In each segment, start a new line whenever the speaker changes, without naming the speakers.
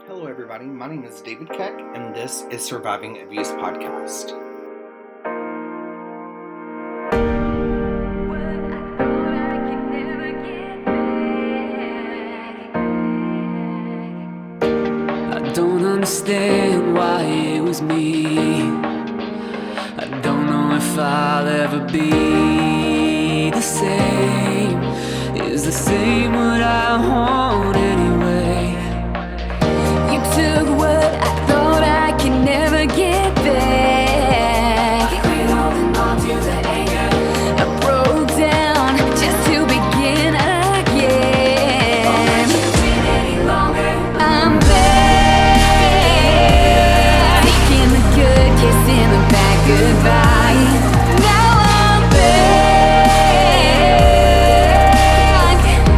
Hello, everybody. My name is David Keck, and this is Surviving Abuse Podcast.
I don't understand why it was me. I don't know if I'll ever be the same. Is the same what I want anyway? You took what I thought I could never get back. I quit holding on to the anger. I broke down just to begin again. Won't let you win any longer. I'm back. Taking the good, kissing the bad goodbye. Now I'm back,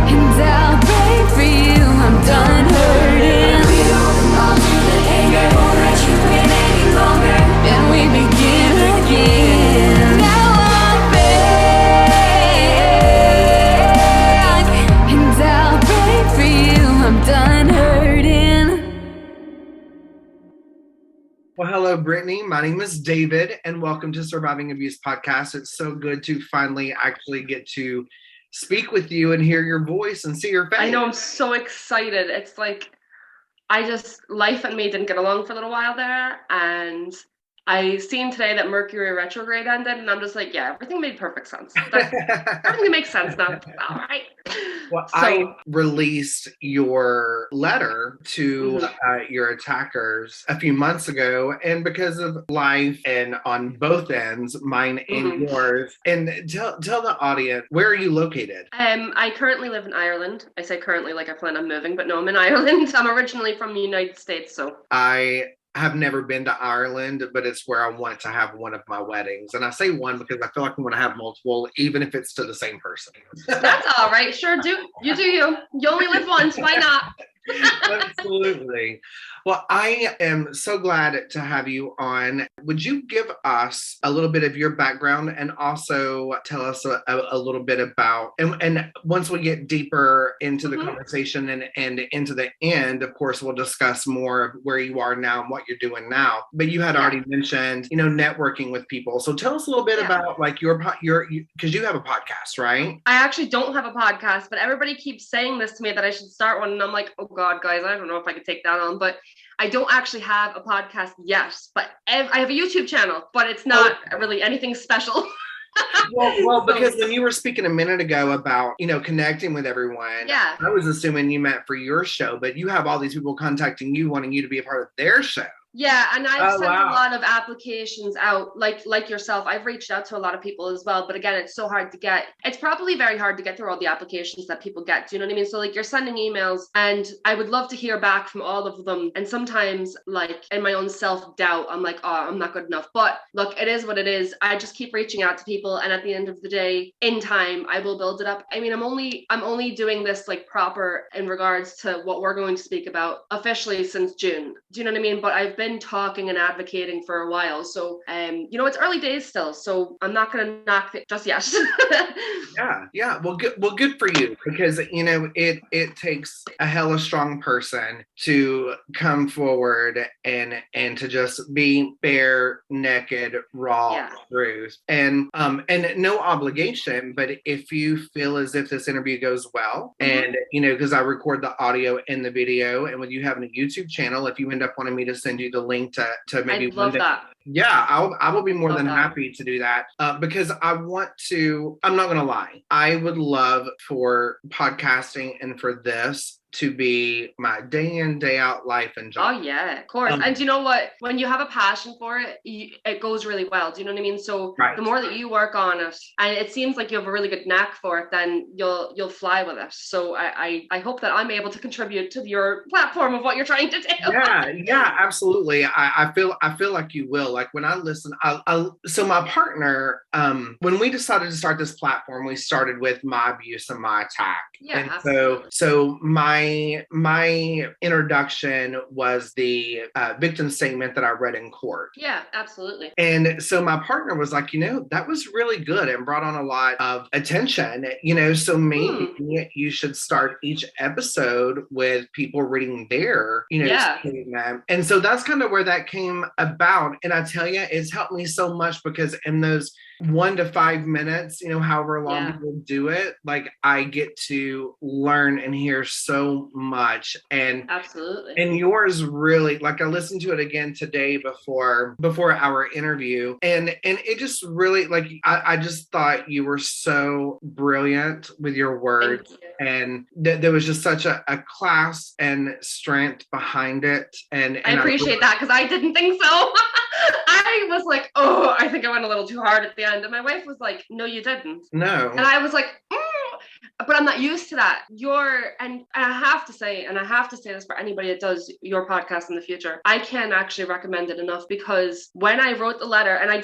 and I'll pray for you. I'm done hurting. Quit holding on to the anger. Won't let you win any longer. And we begin again. Now I'm back, and I'll pray for you. I'm done hurting.
Well, hello, Brittany. My name is David, and welcome to Surviving Abuse Podcast. It's so good to finally actually get to speak with you and hear your voice and see your face.
I know, I'm so excited. It's like, life and me didn't get along for a little while there, and I seen today that Mercury retrograde ended, and I'm just like, yeah, everything made perfect sense. Everything makes sense now. All right.
Well,
So-
I released your letter to your attackers a few months ago, and because of life and on both ends, mine and yours. And tell the audience, where are you located?
I currently live in Ireland. I say currently like I plan on moving, but no, I'm in Ireland. I'm originally from the United States, so.
I have never been to Ireland, but it's where I want to have one of my weddings. And I say one because I feel like I'm going to have multiple, even if it's to the same person.
That's all right. Sure, do you. You only live once. Why not?
Absolutely. Well, I am so glad to have you on. Would you give us a little bit of your background and also tell us a little bit about, and once we get deeper into the conversation and into the end, of course, we'll discuss more of where you are now and what you're doing now. But you had already mentioned, networking with people. So tell us a little bit about like your because you have a podcast, right?
I actually don't have a podcast, but everybody keeps saying this to me that I should start one. And I'm like, oh God, guys, I don't know if I could take that on, but I don't actually have a podcast yet, but I have a YouTube channel, but it's not really anything special.
Well, because when you were speaking a minute ago about, connecting with everyone, I was assuming you meant for your show, but you have all these people contacting you, wanting you to be a part of their show.
Yeah, and I've sent a lot of applications out, like yourself. I've reached out to a lot of people as well, but again, it's so hard to get. It's probably very hard to get through all the applications that people get. Do you know what I mean? So like you're sending emails, and I would love to hear back from all of them. And sometimes, like in my own self-doubt, I'm like, oh, I'm not good enough. But look, it is what it is. I just keep reaching out to people, and at the end of the day, in time, I will build it up. I mean, I'm only doing this like proper in regards to what we're going to speak about officially since June. Do you know what I mean? But I've been talking and advocating for a while, so it's early days still, so I'm not gonna knock it just yet.
yeah well good for you, because it takes a hella strong person to come forward and to just be bare naked raw truth and no obligation, but if you feel as if this interview goes well, and because I record the audio and the video, and with you having a YouTube channel, if you end up wanting me to send you the link to maybe
I'd love that.
Yeah, I will be more than happy to do that, because I want to, I'm not going to lie, I would love for podcasting and for this to be my day in, day out life and job.
Oh yeah, of course. And do you know what? When you have a passion for it, it goes really well. Do you know what I mean? So the more that you work on it, and it seems like you have a really good knack for it, then you'll fly with it. So I hope that I'm able to contribute to your platform of what you're trying to do.
Yeah, absolutely. I feel like you will. Like when I listen, so my partner, when we decided to start this platform, we started with my abuse and my attack.
Yeah.
And so my my introduction was the victim statement that I read in court.
Yeah, absolutely.
And so my partner was like, that was really good and brought on a lot of attention, so maybe you should start each episode with people reading their, statement. And so that's kind of where that came about. And I tell you, it's helped me so much because in those 1 to 5 minutes, however long people do it, like I get to learn and hear so much. And
absolutely.
And yours really, like I listened to it again today before our interview, and it just really, like I just thought you were so brilliant with your words, and there was just such a class and strength behind it. And
I appreciate that because I didn't think so. I was like, oh, I think I went a little too hard at the end. And my wife was like, no, you didn't.
No.
And I was like, but I'm not used to that. And I have to say this for anybody that does your podcast in the future, I can't actually recommend it enough, because when I wrote the letter, and I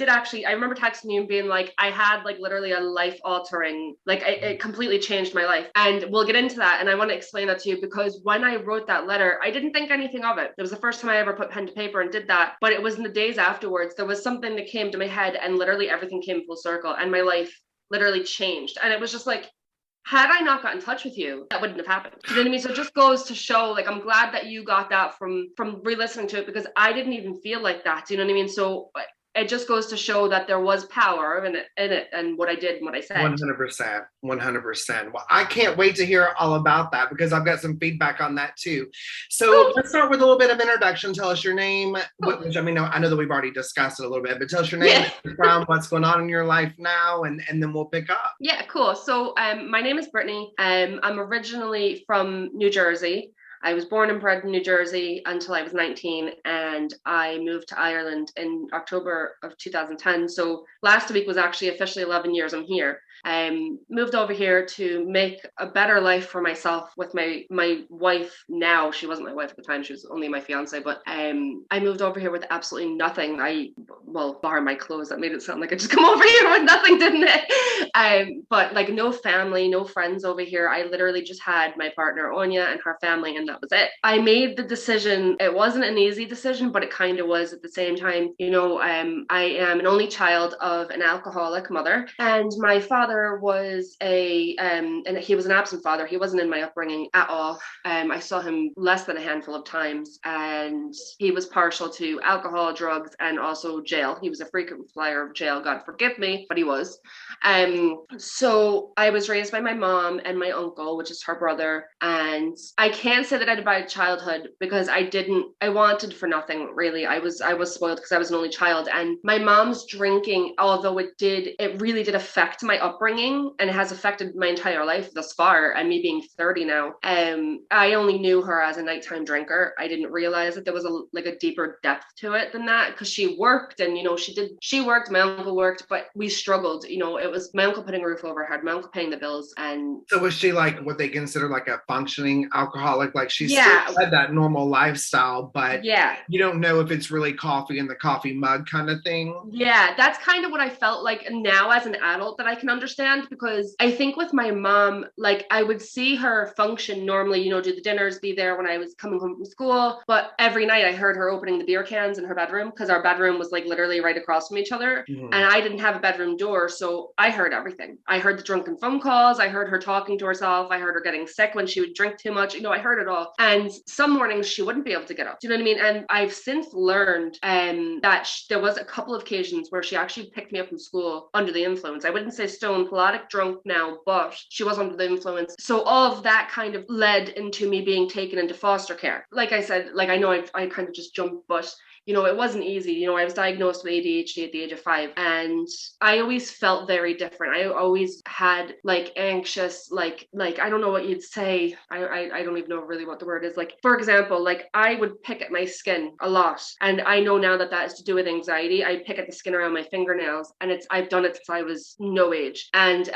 remember texting you and being like, I had like literally a life altering, like it completely changed my life. And we'll get into that. And I want to explain that to you, because when I wrote that letter, I didn't think anything of it. It was the first time I ever put pen to paper and did that. But it was in the days afterwards, there was something that came to my head and literally everything came full circle and my life literally changed. And it was just like, had I not got in touch with you, that wouldn't have happened. You know what I mean? So it just goes to show, like, I'm glad that you got that from re-listening to it, because I didn't even feel like that. Do you know what I mean? So it just goes to show that there was power in it and what I did and what I said.
100%. Well, I can't wait to hear all about that, because I've got some feedback on that too. So let's start with a little bit of introduction. Tell us your name, which I mean, I know that we've already discussed it a little bit, but tell us your name, from what's going on in your life now, and then we'll pick up.
Yeah, cool. So my name is Brittany. I'm originally from New Jersey. I was born and bred in New Jersey until I was 19, and I moved to Ireland in October of 2010. So last week was actually officially 11 years I'm here. Moved over here to make a better life for myself with my wife now. She wasn't my wife at the time, she was only my fiance, but I moved over here with absolutely nothing. Bar my clothes. That made it sound like I just come over here with nothing, didn't it? But like no family, no friends over here. I literally just had my partner Anya and her family, and that was it. I made the decision. It wasn't an easy decision, but it kind of was at the same time. I am an only child of an alcoholic mother, and my father was and he was an absent father. He wasn't in my upbringing at all. I saw him less than a handful of times, and he was partial to alcohol, drugs, and also jail. He was a frequent flyer of jail. God forgive me, but he was. So I was raised by my mom and my uncle, which is her brother, and I can't say that I had a bad childhood, because I wanted for nothing really. I was spoiled because I was an only child, and my mom's drinking, although it really did affect my upbringing, and it has affected my entire life thus far, and me being 30 now. I only knew her as a nighttime drinker. I didn't realize that there was a deeper depth to it than that, because she worked, and she worked, my uncle worked, but we struggled. It was my uncle putting a roof over her head, my uncle paying the bills. And
so was she like what they consider like a functioning alcoholic? Like she still had that normal lifestyle, but you don't know if it's really coffee in the coffee mug kind of thing.
Yeah, that's kind of what I felt like now as an adult, that I can understand, because I think with my mom, like I would see her function normally, do the dinners, be there when I was coming home from school, but every night I heard her opening the beer cans in her bedroom, because our bedroom was like literally right across from each other. Mm-hmm. And I didn't have a bedroom door, so I heard everything. I heard the drunken phone calls, I heard her talking to herself, I heard her getting sick when she would drink too much, I heard it all. And some mornings she wouldn't be able to get up. Do you know what I mean? And I've since learned that there was a couple of occasions where she actually picked me up from school under the influence. I wouldn't say stone pilotic drunk now, but she was under the influence. So all of that kind of led into me being taken into foster care. Like I said, like I know I kind of just jumped, but it wasn't easy. I was diagnosed with ADHD at the age of 5, and I always felt very different. I always had like anxious, like I don't know what you'd say. I don't even know really what the word is. Like, for example, like I would pick at my skin a lot, and I know now that is to do with anxiety. I pick at the skin around my fingernails, and I've done it since I was no age. And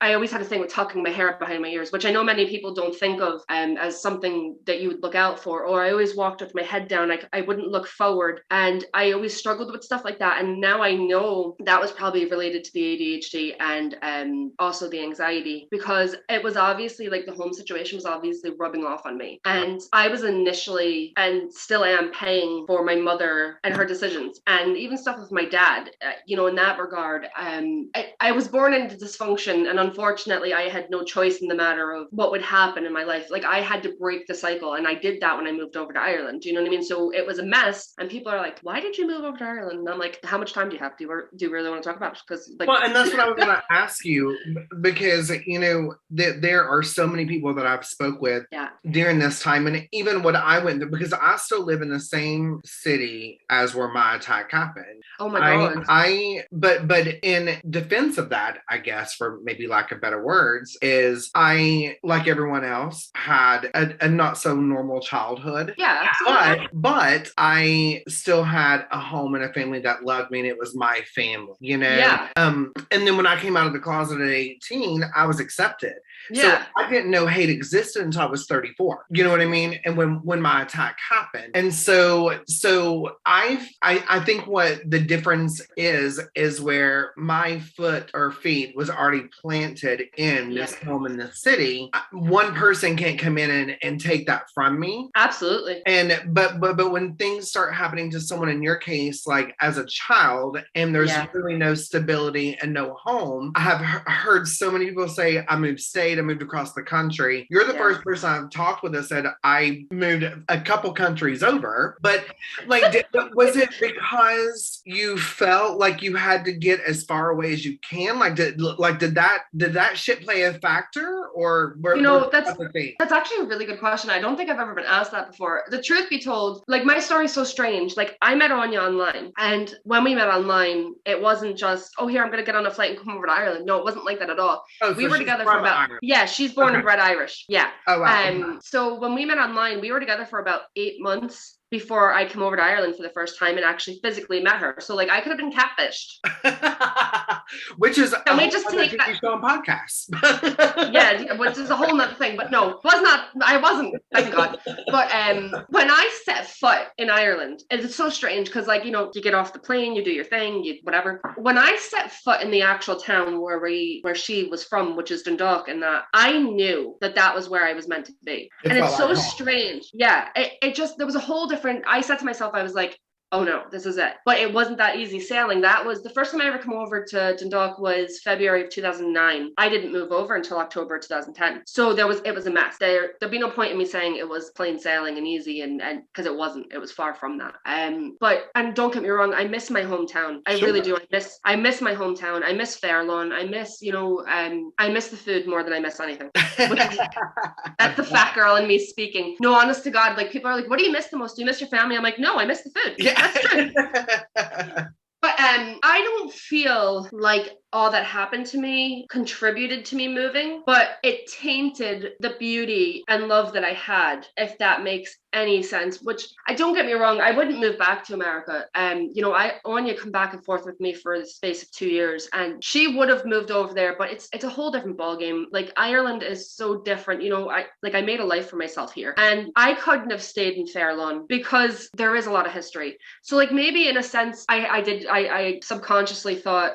I always had a thing with tucking my hair behind my ears, which I know many people don't think of as something that you would look out for. Or I always walked with my head down. I wouldn't look forward. And I always struggled with stuff like that. And now I know that was probably related to the ADHD and also the anxiety, because it was obviously like the home situation was obviously rubbing off on me. And I was initially and still am paying for my mother and her decisions, and even stuff with my dad, in that regard. I was born into dysfunction, and unfortunately I had no choice in the matter of what would happen in my life. Like, I had to break the cycle, and I did that when I moved over to Ireland. Do you know what I mean? So it was a mess, and people are like, why did you move over to Ireland? And I'm like, how much time do you have? Do you really want to talk about it? Because
well, and that's what I was going to ask you, because there are so many people that I've spoke with during this time, and even what I went through, because I still live in the same city as where my attack happened.
Oh my God.
But in defense of that, I guess, for maybe lack of better words, is I, like everyone else, had a not so normal childhood.
Yeah.
But I still had a home and a family that loved me, and it was my family,
Yeah.
And then when I came out of the closet at 18, I was accepted.
Yeah.
So I didn't know hate existed until I was 34. You know what I mean? And when my attack happened. And so I think what the difference is where my foot or feet was already planted in this home in the city. One person can't come in and take that from me.
Absolutely.
And but when things start happening to someone, in your case, like as a child, and there's really no stability and no home, I have heard so many people say, I moved state, I moved across the country. You're the first person I've talked with that said I moved a couple countries over. But like, was it because you felt like you had to get as far away as you can? Like, did that shit play a factor, or
that's actually a really good question. I don't think I've ever been asked that before. The truth be told, like, my story's so strange. Like, I met Anya online, and when we met online, it wasn't just, oh, here, I'm gonna get on a flight and come over to Ireland. No, it wasn't like that at all.
Oh,
we were together for about Ireland. Yeah, she's born and bred Irish. Yeah.
Oh, wow.
So when we met online, we were together for about 8 months before I came over to Ireland for the first time and actually physically met her. So like, I could have been catfished.
Which is
can we just take that
show on podcasts?
Yeah, which is a whole nother thing. But no, I wasn't, thank God. But when I set foot in Ireland, it's so strange because, like, you get off the plane, you do your thing, you whatever. When I set foot in the actual town where she was from, which is Dundalk, and that, I knew that was where I was meant to be. And it's so strange. Yeah, it just, there was a whole different, I said to myself, I was like, oh no, this is it. But it wasn't that easy sailing. That was the first time I ever come over to Dundalk was February of 2009. I didn't move over until October 2010. So it was a mess. There'd be no point in me saying it was plain sailing and easy, and because it wasn't. It was far from that. But don't get me wrong, I miss my hometown. I really do. I miss my hometown. I miss Fairlawn. I miss, I miss the food more than I miss anything. That's the fat girl in me speaking. No, honest to God, like, people are like, what do you miss the most? Do you miss your family? I'm like, no, I miss the food.
Yeah.
That's true. But I don't feel like all that happened to me contributed to me moving, but it tainted the beauty and love that I had, if that makes any sense. Which, I don't get me wrong, I wouldn't move back to America. Anya come back and forth with me for the space of 2 years, and she would have moved over there, but it's a whole different ballgame. Like, Ireland is so different. I made a life for myself here, and I couldn't have stayed in Fairlawn because there is a lot of history. So, like, maybe in a sense, I subconsciously thought,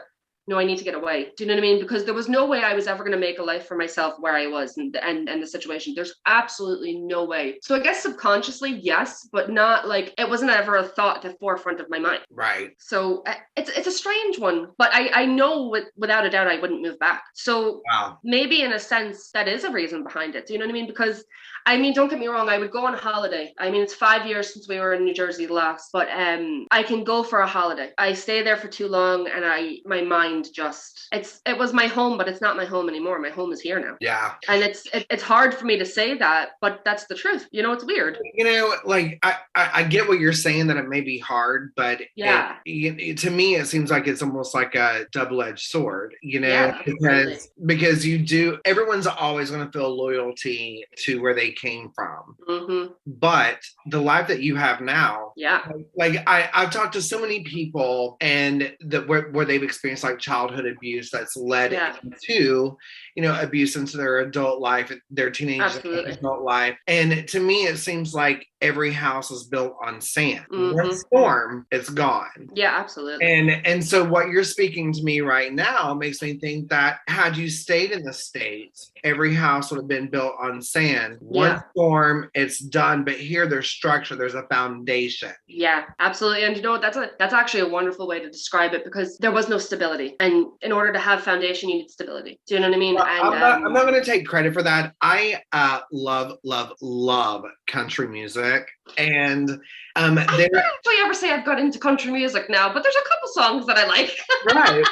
no, I need to get away. Do you know what I mean? Because there was no way I was ever going to make a life for myself where I was and the situation. There's absolutely no way. So I guess subconsciously, yes, but not like, it wasn't ever a thought at the forefront of my mind.
Right.
So it's a strange one, but I know without a doubt I wouldn't move back. So maybe in a sense that is a reason behind it. Do you know what I mean? Because, don't get me wrong, I would go on holiday. It's 5 years since we were in New Jersey last, but I can go for a holiday. I stay there for too long, and my mind just, it was my home, but it's not my home anymore. My home is here now.
Yeah.
And it's hard for me to say that, but that's the truth. It's weird.
Like, I get what you're saying, that it may be hard, but
yeah,
to me, it seems like it's almost like a double-edged sword,
Yeah,
because everyone's always going to feel loyalty to where they came from.
Mm-hmm.
But the life that you have now,
yeah,
like I've talked to so many people, and where they've experienced like childhood abuse that's led into, abuse into their adult life, their teenage adult life. And to me, it seems like every house is built on sand. One storm, it's gone.
Yeah, absolutely.
And so what you're speaking to me right now makes me think that had you stayed in the States, every house would have been built on sand. One storm, it's done. But here there's structure, there's a foundation.
Yeah, absolutely. And that's actually a wonderful way to describe it, because there was no stability. And in order to have foundation, you need stability. Do you know what I mean?
Well, I'm not going to take credit for that. I love country music. And I don't
actually ever say I've got into country music now, but there's a couple songs that I like.
Right.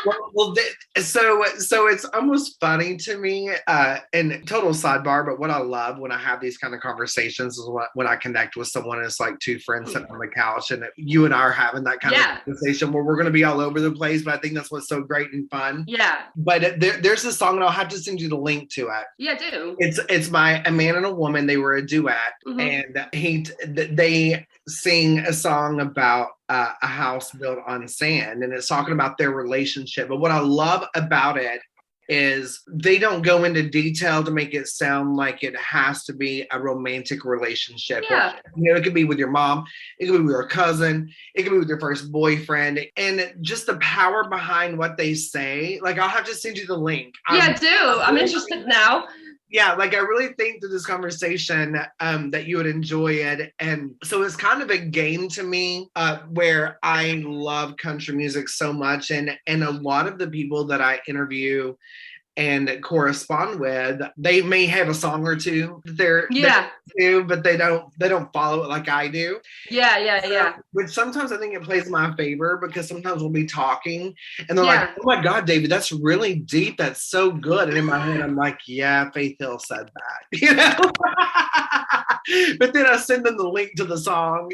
So it's almost funny to me, and total sidebar, but what I love when I have these kind of conversations is when I connect with someone, it's like two friends sitting on the couch and you and I are having that kind of conversation where we're going to be all over the place, but I think that's what's so great and fun.
Yeah.
But there's a song, and I'll have to send you the link to it.
Yeah, do.
It's by a man and a woman. They were a duet, and they sing a song about a house built on sand, and it's talking about their relationship. But what I love about it is they don't go into detail to make it sound like it has to be a romantic relationship.
Yeah.
It could be with your mom, it could be with your cousin, it could be with your first boyfriend, and just the power behind what they say. Like, I'll have to send you the link.
Yeah, I'm interested now.
Yeah, like I really think through this conversation that you would enjoy it. And so it's kind of a game to me where I love country music so much. And a lot of the people that I interview and correspond with, they may have a song or two that they do, but they don't follow it like I do.
Yeah.
Which sometimes I think it plays in my favor, because sometimes we'll be talking and they're like, "Oh my God, David, that's really deep. That's so good." And in my head, I'm like, "Yeah, Faith Hill said that," But then I send them the link to the song,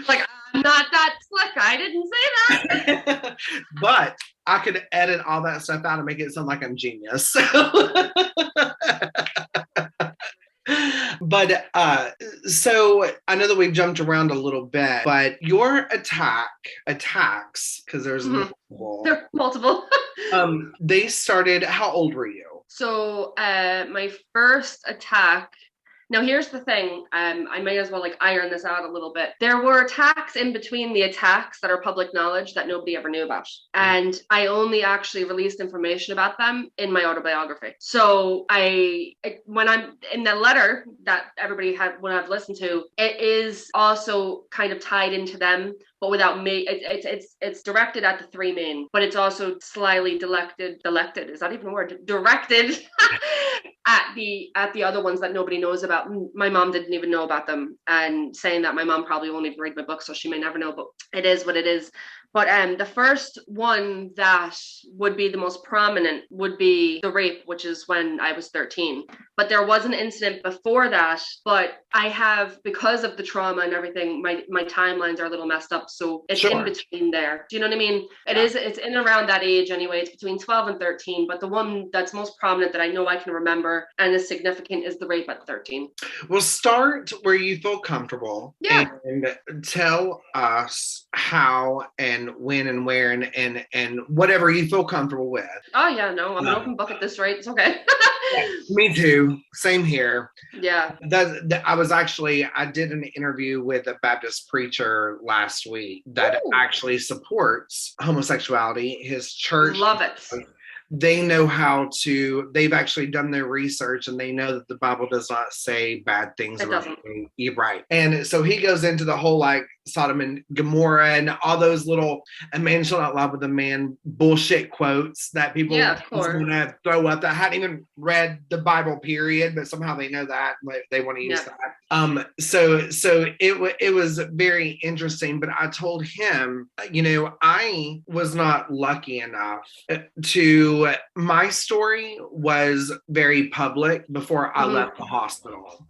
Like, I'm not that slick. I didn't say that.
But I could edit all that stuff out and make it sound like I'm genius. But so I know that we've jumped around a little bit, but your attacks, because there's multiple.
There are multiple.
They started, how old were you?
So my first attack. Now, here's the thing. I may as well iron this out a little bit. There were attacks in between the attacks that are public knowledge that nobody ever knew about. And I only actually released information about them in my autobiography. So when I'm in the letter that everybody would have listened to, it is also kind of tied into them, but without me. It's directed at the three main, but it's also slyly directed, is that even a word? Directed at the other ones that nobody knows about. My mom didn't even know about them, and saying that, my mom probably won't even read my book, so she may never know, but it is what it is. But the first one that would be the most prominent would be the rape, which is when I was 13. But there was an incident before that, but I have, because of the trauma and everything, my timelines are a little messed up. So it's in between there. Do you know what I mean? It's in around that age anyway. It's between 12 and 13. But the one that's most prominent that I know I can remember and is significant is the rape at 13.
Well, start where you feel comfortable.
Yeah.
And tell us how and when and where and whatever you feel comfortable with.
Oh yeah, no, I'm an open book at this rate. It's okay.
Me too. Same here.
Yeah.
I did an interview with a Baptist preacher last week that actually supports homosexuality. His church.
Love it.
They've actually done their research, and they know that the Bible does not say bad things.
It doesn't.
You're right. And so he goes into the whole Sodom and Gomorrah and all those little "a man shall not lie with a man" bullshit quotes that people want to throw up that hadn't even read the Bible period, but somehow they know that they want to use that. So it was very interesting. But I told him, I was not lucky enough my story was very public before I left the hospital.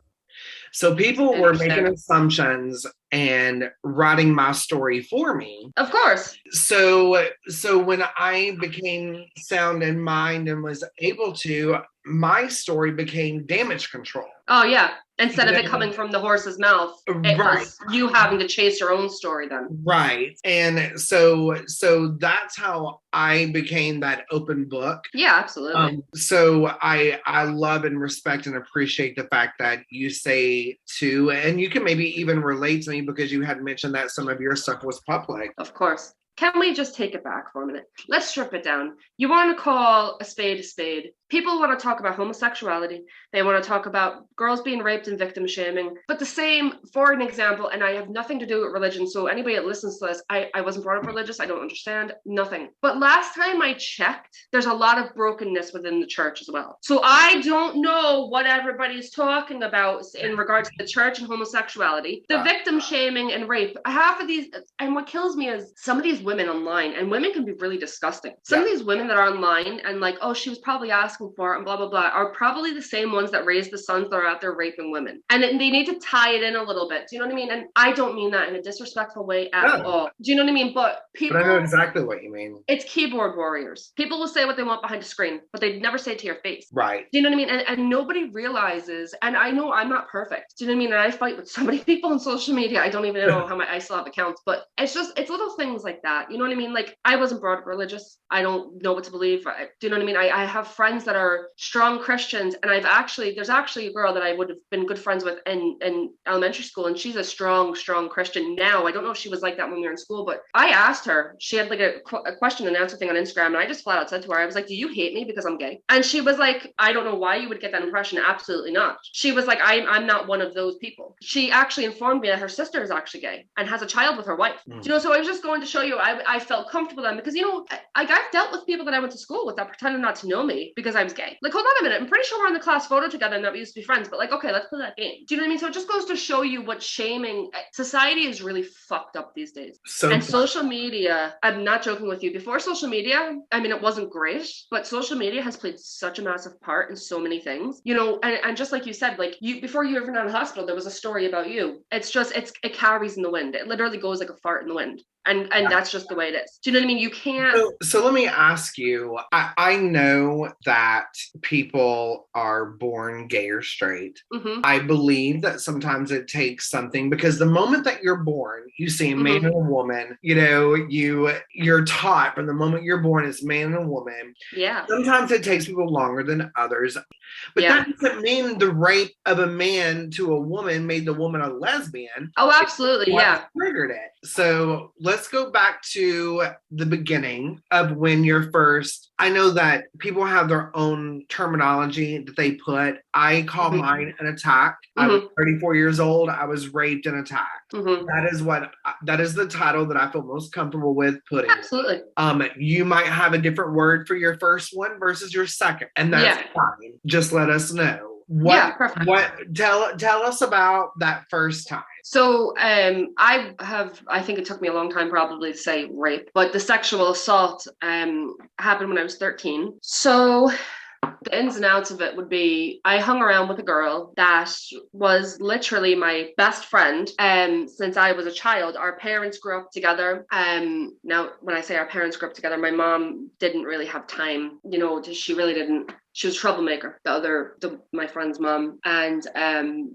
So people were making assumptions and writing my story for me.
Of course.
So when I became sound in mind and was able to, my story became damage control.
Oh yeah. Instead of it coming from the horse's mouth, it was you having to chase your own story then.
Right. And so that's how I became that open book.
Yeah, absolutely.
So I love and respect and appreciate the fact that you say too, and you can maybe even relate to me because you had mentioned that some of your stuff was public.
Of course. Can we just take it back for a minute? Let's strip it down. You want to call a spade a spade. People want to talk about homosexuality. They want to talk about girls being raped and victim shaming. But the same, for an example, and I have nothing to do with religion, so anybody that listens to this, I wasn't brought up religious. I don't understand. Nothing. But last time I checked, there's a lot of brokenness within the church as well. So I don't know what everybody's talking about in regards to the church and homosexuality. The victim shaming and rape. Half of these, and what kills me is some of these women online, and women can be really disgusting. Some of these women that are online and like, oh, she was probably asking for it and blah, blah, blah, are probably the same ones that raise the sons that are out there raping women. And they need to tie it in a little bit. Do you know what I mean? And I don't mean that in a disrespectful way at all. Do you know what I mean? But people...
But I know exactly what you mean.
It's keyboard warriors. People will say what they want behind a screen, but they never say it to your face.
Right.
Do you know what I mean? And nobody realizes, and I know I'm not perfect. Do you know what I mean? And I fight with so many people on social media. I don't even know how I still have accounts, but it's little things like that. You know what I mean? Like, I wasn't brought up religious. I don't know what to believe. Do you know what I mean? I have friends that are strong Christians, and there's actually a girl that I would have been good friends with in elementary school, and she's a strong Christian now. I don't know if she was like that when we were in school, but I asked her, she had like a question and answer thing on Instagram, and I just flat out said to her, I was like, do you hate me because I'm gay? And she was like, I don't know why you would get that impression. Absolutely not. She was like, I'm not one of those people. She actually informed me that her sister is actually gay and has a child with her wife. You know, so I was just going to show you, I felt comfortable then, because, you know, I've dealt with people that I went to school with that pretended not to know me because I was gay. Like, hold on a minute, I'm pretty sure we're on the class photo together and that we used to be friends, but like, okay, let's play that game. Do you know what I mean? So it just goes to show you what shaming, society is really fucked up these days. And social media, I'm not joking with you, before social media, I mean, it wasn't great, but social media has played such a massive part in so many things, you know, and just like you said, like, before you ever went out of hospital, there was a story about you. It carries in the wind. It literally goes like a fart in the wind. And that's just the way it is. Do you know what I mean? You can't.
So let me ask you, I know that people are born gay or straight. Mm-hmm. I believe that sometimes it takes something, because the moment that you're born, you see a man and a woman, you know, you're taught from the moment you're born as man and woman. Yeah. Sometimes it takes people longer than others. But that doesn't mean the rape of a man to a woman made the woman a lesbian.
Oh, absolutely. Yeah.
Triggered it. So let's go back to the beginning of when you're first. I know that people have their own terminology that they put. I call mine an attack. I was 34 years old. I was raped and attacked. That is the title that I feel most comfortable with putting.
Absolutely.
You might have a different word for your first one versus your second, and that's fine. Just let us know. Tell us about that first time.
So I think it took me a long time probably to say rape, but the sexual assault happened when I was 13. So the ins and outs of it would be, I hung around with a girl that was literally my best friend since I was a child. Our parents grew up together. Now, when I say our parents grew up together, my mom didn't really have time. You know, she really didn't. She was a troublemaker, my friend's mom. And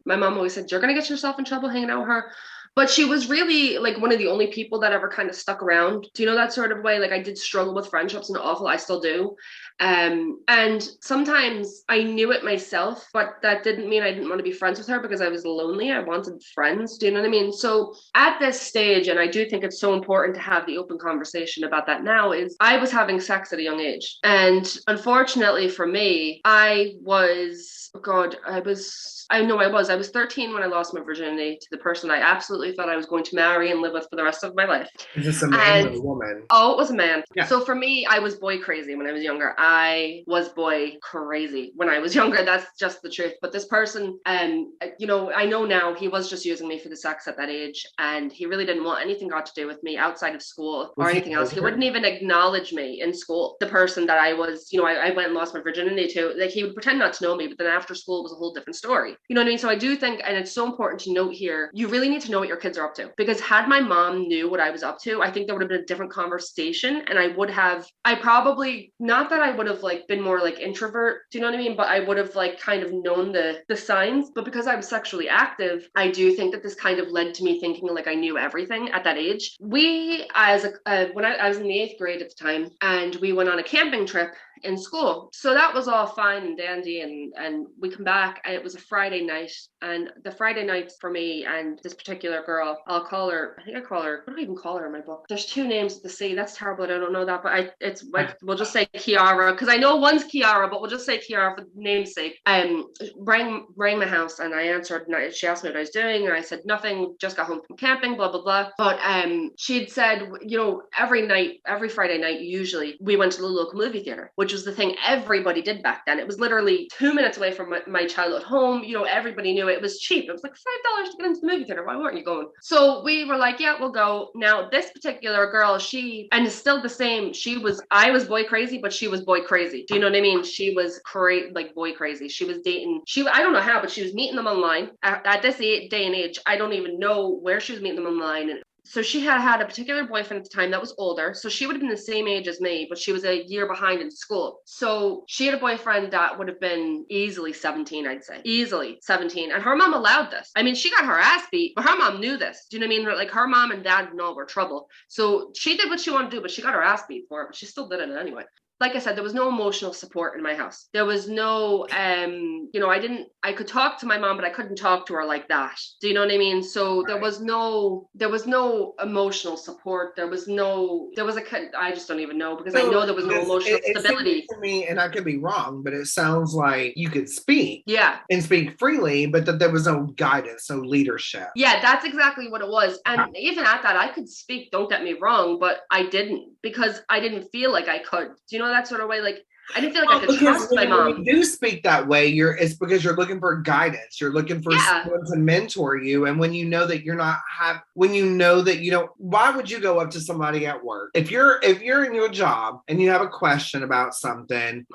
my mom always said, you're going to get yourself in trouble hanging out with her. But she was really like one of the only people that ever kind of stuck around. Do you know that sort of way? Like, I did struggle with friendships and I still do. And sometimes I knew it myself, but that didn't mean I didn't want to be friends with her because I was lonely. I wanted friends. Do you know what I mean? So at this stage, and I do think it's so important to have the open conversation about that now, is I was having sex at a young age. And unfortunately for me, I was 13 when I lost my virginity to the person I absolutely thought I was going to marry and live with for the rest of my life.
Is this a man or a woman?
Oh, it was a man. Yeah. So for me, I was boy crazy when I was younger. I was boy crazy when I was younger. That's just the truth. But this person, you know, I know now he was just using me for the sex at that age. And he really didn't want anything got to do with me outside of school or anything else. He wouldn't even acknowledge me in school. The person that I was, you know, I went and lost my virginity to, like, he would pretend not to know me, but then after school it was a whole different story. You know what I mean? So I do think, and it's so important to note here, you really need to know what you're your kids are up to. Because had my mom knew what I was up to, I think there would have been a different conversation. And I probably, not that I would have like been more like introvert, do you know what I mean? But I would have like kind of known the signs. But because I was sexually active, I do think that this kind of led to me thinking like I knew everything at that age. When I was in the 8th grade at the time, and we went on a camping trip in school. So that was all fine and dandy, and we come back, and it was a Friday night, and the Friday night for me and this particular girl, what do I even call her in my book? There's 2 names to see. That's terrible. I don't know that, but we'll just say Kiara, because I know one's Kiara, but we'll just say Kiara for name's sake. Rang my house, and I answered, and she asked me what I was doing, and I said nothing, just got home from camping, blah blah blah. But she'd said, you know, every Friday night, usually we went to the local movie theater, which was the thing everybody did back then. It was literally 2 minutes away from my childhood home. You know, everybody knew it was cheap. It was like $5 to get into the movie theater. Why weren't you going? So we were like, yeah, we'll go. Now, this particular girl, and it's still the same. I was boy crazy, but she was boy crazy. Do you know what I mean? She was like boy crazy. She was dating. I don't know how, but she was meeting them online at this day and age. I don't even know where she was meeting them online. And so she had a particular boyfriend at the time that was older. So she would have been the same age as me, but she was a year behind in school. So she had a boyfriend that would have been easily 17, I'd say. Easily 17. And her mom allowed this. I mean, she got her ass beat, but her mom knew this. Do you know what I mean? Like, her mom and dad know were trouble. So she did what she wanted to do, but she got her ass beat for it. But she still did it anyway. Like I said, there was no emotional support in my house. There was no, I could talk to my mom, but I couldn't talk to her like that. Do you know what I mean? So right. there was no emotional support. I just don't even know, because I know there was no emotional stability.
To me, and I could be wrong, but it sounds like you could speak.
Yeah.
And speak freely, but that there was no guidance, no leadership.
Yeah, that's exactly what it was. And even at that, I could speak, don't get me wrong, but I didn't, because I didn't feel like I could. Do you know that sort of way? Like, I didn't feel like I could trust my mom.
When you do speak that way, it's because you're looking for guidance. You're looking for someone to mentor you. And when you know that you don't, why would you go up to somebody at work? If you're in your job and you have a question about something,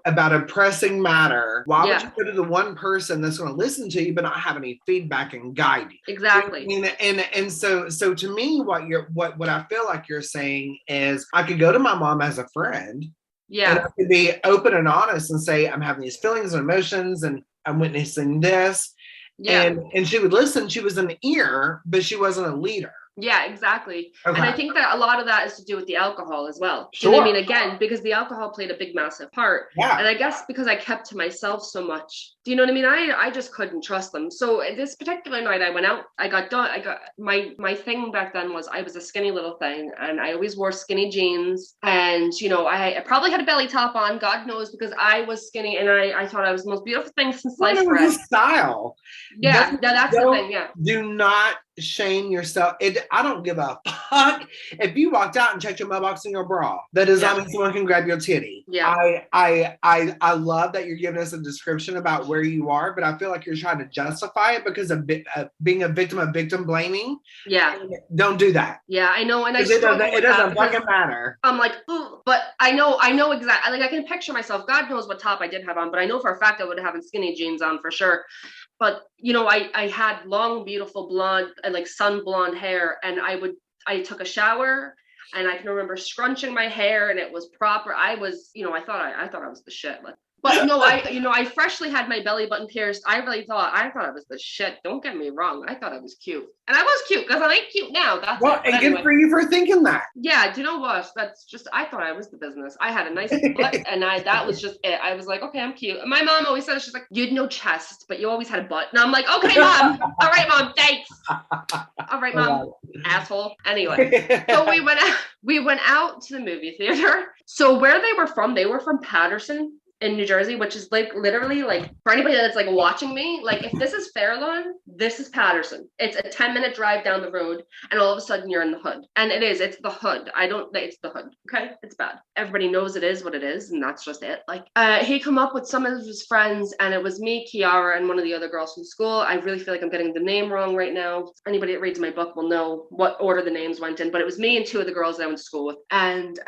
about a pressing matter, why would you go to the one person that's going to listen to you but not have any feedback and guide you?
Exactly.
You know, and so to me, what I feel like you're saying is, I could go to my mom as a friend.
Yeah.
And I could be open and honest and say, I'm having these feelings and emotions, and I'm witnessing this. Yeah. And she would listen. She was an ear, but she wasn't a leader.
Yeah, exactly. Okay. And I think that a lot of that is to do with the alcohol as well.
Sure.
Do you know what I mean? Again, because the alcohol played a big, massive part.
Yeah.
And I guess because I kept to myself so much, do you know what I mean? I just couldn't trust them. So this particular night I went out, I got my thing back then was I was a skinny little thing, and I always wore skinny jeans, and you know, I probably had a belly top on, God knows, because I was skinny, and I thought I was the most beautiful thing since sliced bread.
Style.
Yeah, that's the thing. Yeah.
Do not shame yourself. I don't give a fuck if you walked out and checked your mailbox in your bra. That does not mean someone can grab your titty.
Yeah.
I love that you're giving us a description about where you are, but I feel like you're trying to justify it because of being a victim of victim blaming.
Yeah.
Don't do that.
Yeah, I know. And
it doesn't fucking matter.
I'm like, ooh, but I know exactly. Like, I can picture myself. God knows what top I did have on, but I know for a fact I would have had skinny jeans on for sure. But, you know, I had long, beautiful blonde, like sun blonde hair, and I took a shower, and I can remember scrunching my hair, and it was proper. I was, you know, I thought I was the shit. But no, I freshly had my belly button pierced. I thought I was the shit. Don't get me wrong. I thought I was cute. And I was cute, because I ain't cute now. That's
well, and anyway. Good for you for thinking that.
Yeah, do you know what? That's just, I thought I was the business. I had a nice butt, and that was just it. I was like, okay, I'm cute. And my mom always said, she's like, you had no chest, but you always had a butt. And I'm like, okay, mom. All right, mom, thanks. All right, mom. Asshole. Anyway, so we went out to the movie theater. So where they were from Patterson in New Jersey, which is like literally, like, for anybody that's like watching me, like, if this is Fair Lawn, this is Patterson. It's a 10-minute drive down the road, and all of a sudden you're in the hood. And it's the hood. It's the hood. Okay, it's bad. Everybody knows it is what it is, and that's just it. Like, he come up with some of his friends, and it was me, Kiara, and one of the other girls from school. I really feel like I'm getting the name wrong right now. Anybody that reads my book will know what order the names went in, but it was me and 2 of the girls that I went to school with. And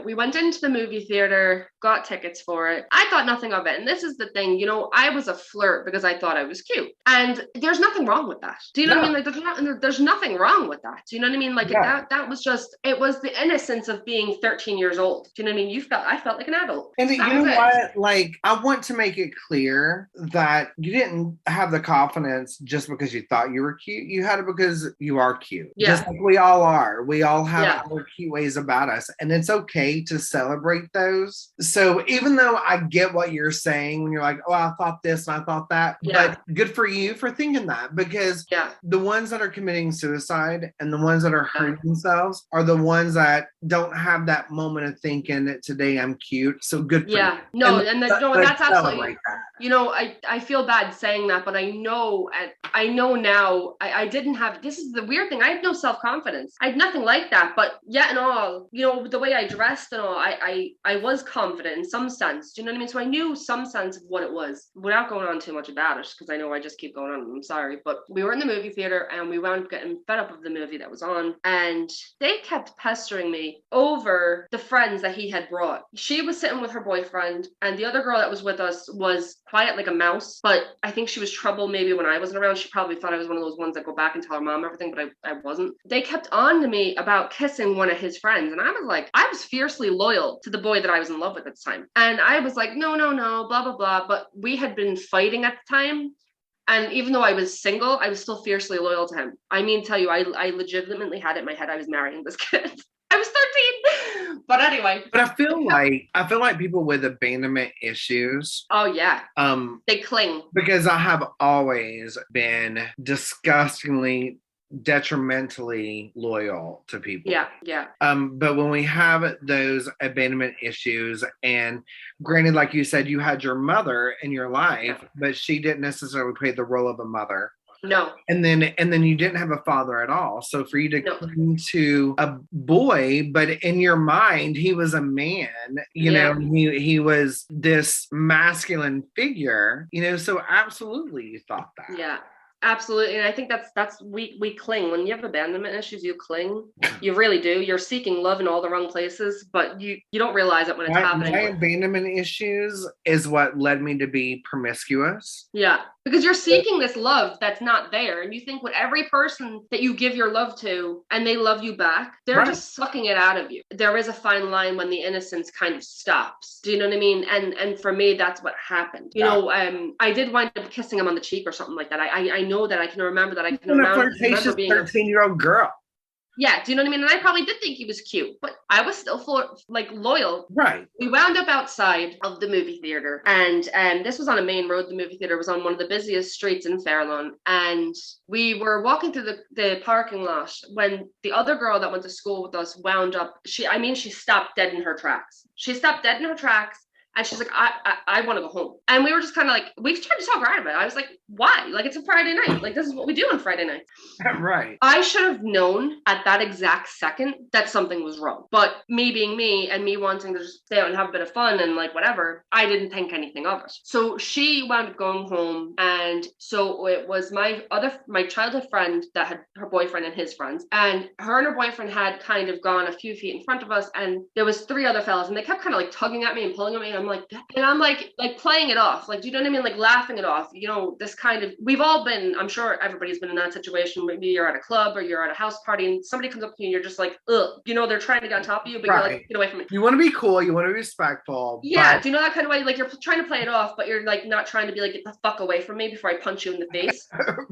we went into the movie theater, got tickets for it. I I thought nothing of it. And this is the thing, you know, I was a flirt because I thought I was cute. And there's nothing wrong with that. Do you know what I mean? Like there's nothing wrong with that. Do you know what I mean? Like that was just, it was the innocence of being 13 years old. Do you know what I mean? I felt like an adult.
And you know what? Like, I want to make it clear that you didn't have the confidence just because you thought you were cute. You had it because you are cute. Yeah. Just like we all are. We all have our cute ways about us. And it's okay to celebrate those. So even though I get what you're saying when you're like, oh, I thought this and I thought that, but good for you for thinking that, because the ones that are committing suicide and the ones that are hurting themselves are the ones that don't have that moment of thinking that today I'm cute. So good for you.
No, that's absolutely, you know, I feel bad saying that, but I know now I didn't have, this is the weird thing, I had no self-confidence. I had nothing like that, but yet and all, you know, the way I dressed and all, I was confident in some sense. Do you know what I mean? So I knew some sense of what it was without going on too much about it, because I know I just keep going on. I'm sorry, but we were in the movie theater and we wound up getting fed up of the movie that was on, and they kept pestering me over the friends that he had brought. She was sitting with her boyfriend, and the other girl that was with us was quiet like a mouse, but I think she was trouble maybe when I wasn't around. She probably thought I was one of those ones that go back and tell her mom everything, but I wasn't. They kept on to me about kissing one of his friends, and I was like, I was fiercely loyal to the boy that I was in love with at the time, and I was like, no, blah blah blah, but we had been fighting at the time. And even though I was single, I was still fiercely loyal to him. I mean, tell you, I legitimately had it in my head I was marrying this kid. I was 13. But anyway.
But I feel like people with abandonment issues.
Oh yeah. They cling.
Because I have always been disgustingly detrimentally loyal to people.
Yeah.
But when we have those abandonment issues, and granted, like you said, you had your mother in your life, but she didn't necessarily play the role of a mother.
No.
And then you didn't have a father at all. So for you to cling to a boy, but in your mind, he was a man, you know, he was this masculine figure, you know, so absolutely you thought that.
Yeah. Absolutely. And I think that's we cling. When you have abandonment issues, you cling. You really do. You're seeking love in all the wrong places, but you don't realize it when it's happening.
My abandonment issues is what led me to be promiscuous.
Yeah. Because you're seeking this love that's not there. And you think with every person that you give your love to and they love you back, they're just sucking it out of you. There is a fine line when the innocence kind of stops. Do you know what I mean? And for me, that's what happened. You know, I did wind up kissing him on the cheek or something like that. I know that I can remember that. I can remember being a
13-year-old girl.
Yeah, do you know what I mean? And I probably did think he was cute, but I was still loyal.
Right.
We wound up outside of the movie theater, and this was on a main road. The movie theater was on one of the busiest streets in Fairlawn, and we were walking through the parking lot when the other girl that went to school with us wound up. She stopped dead in her tracks. And she's like, I want to go home. And we were just kind of like, we tried to talk her out of it. I was like, why? Like, it's a Friday night. Like, this is what we do on Friday nights.
Right.
I should have known at that exact second that something was wrong. But me being me and me wanting to just stay out and have a bit of fun and like whatever, I didn't think anything of it. So she wound up going home. And so it was my childhood friend that had her boyfriend and his friends. And her boyfriend had kind of gone a few feet in front of us. And there was 3 other fellas. And they kept kind of like tugging at me and pulling at me. I'm like playing it off. Like, do you know what I mean? Like laughing it off. You know, this kind of, we've all been, I'm sure everybody's been in that situation. Maybe you're at a club or you're at a house party and somebody comes up to you and you're just like, ugh, you know, they're trying to get on top of you, but you're like, get away from me.
You want to be cool. You want to be respectful.
Yeah. Do you know that kind of way? Like you're trying to play it off, but you're like not trying to be like, get the fuck away from me before I punch you in the face.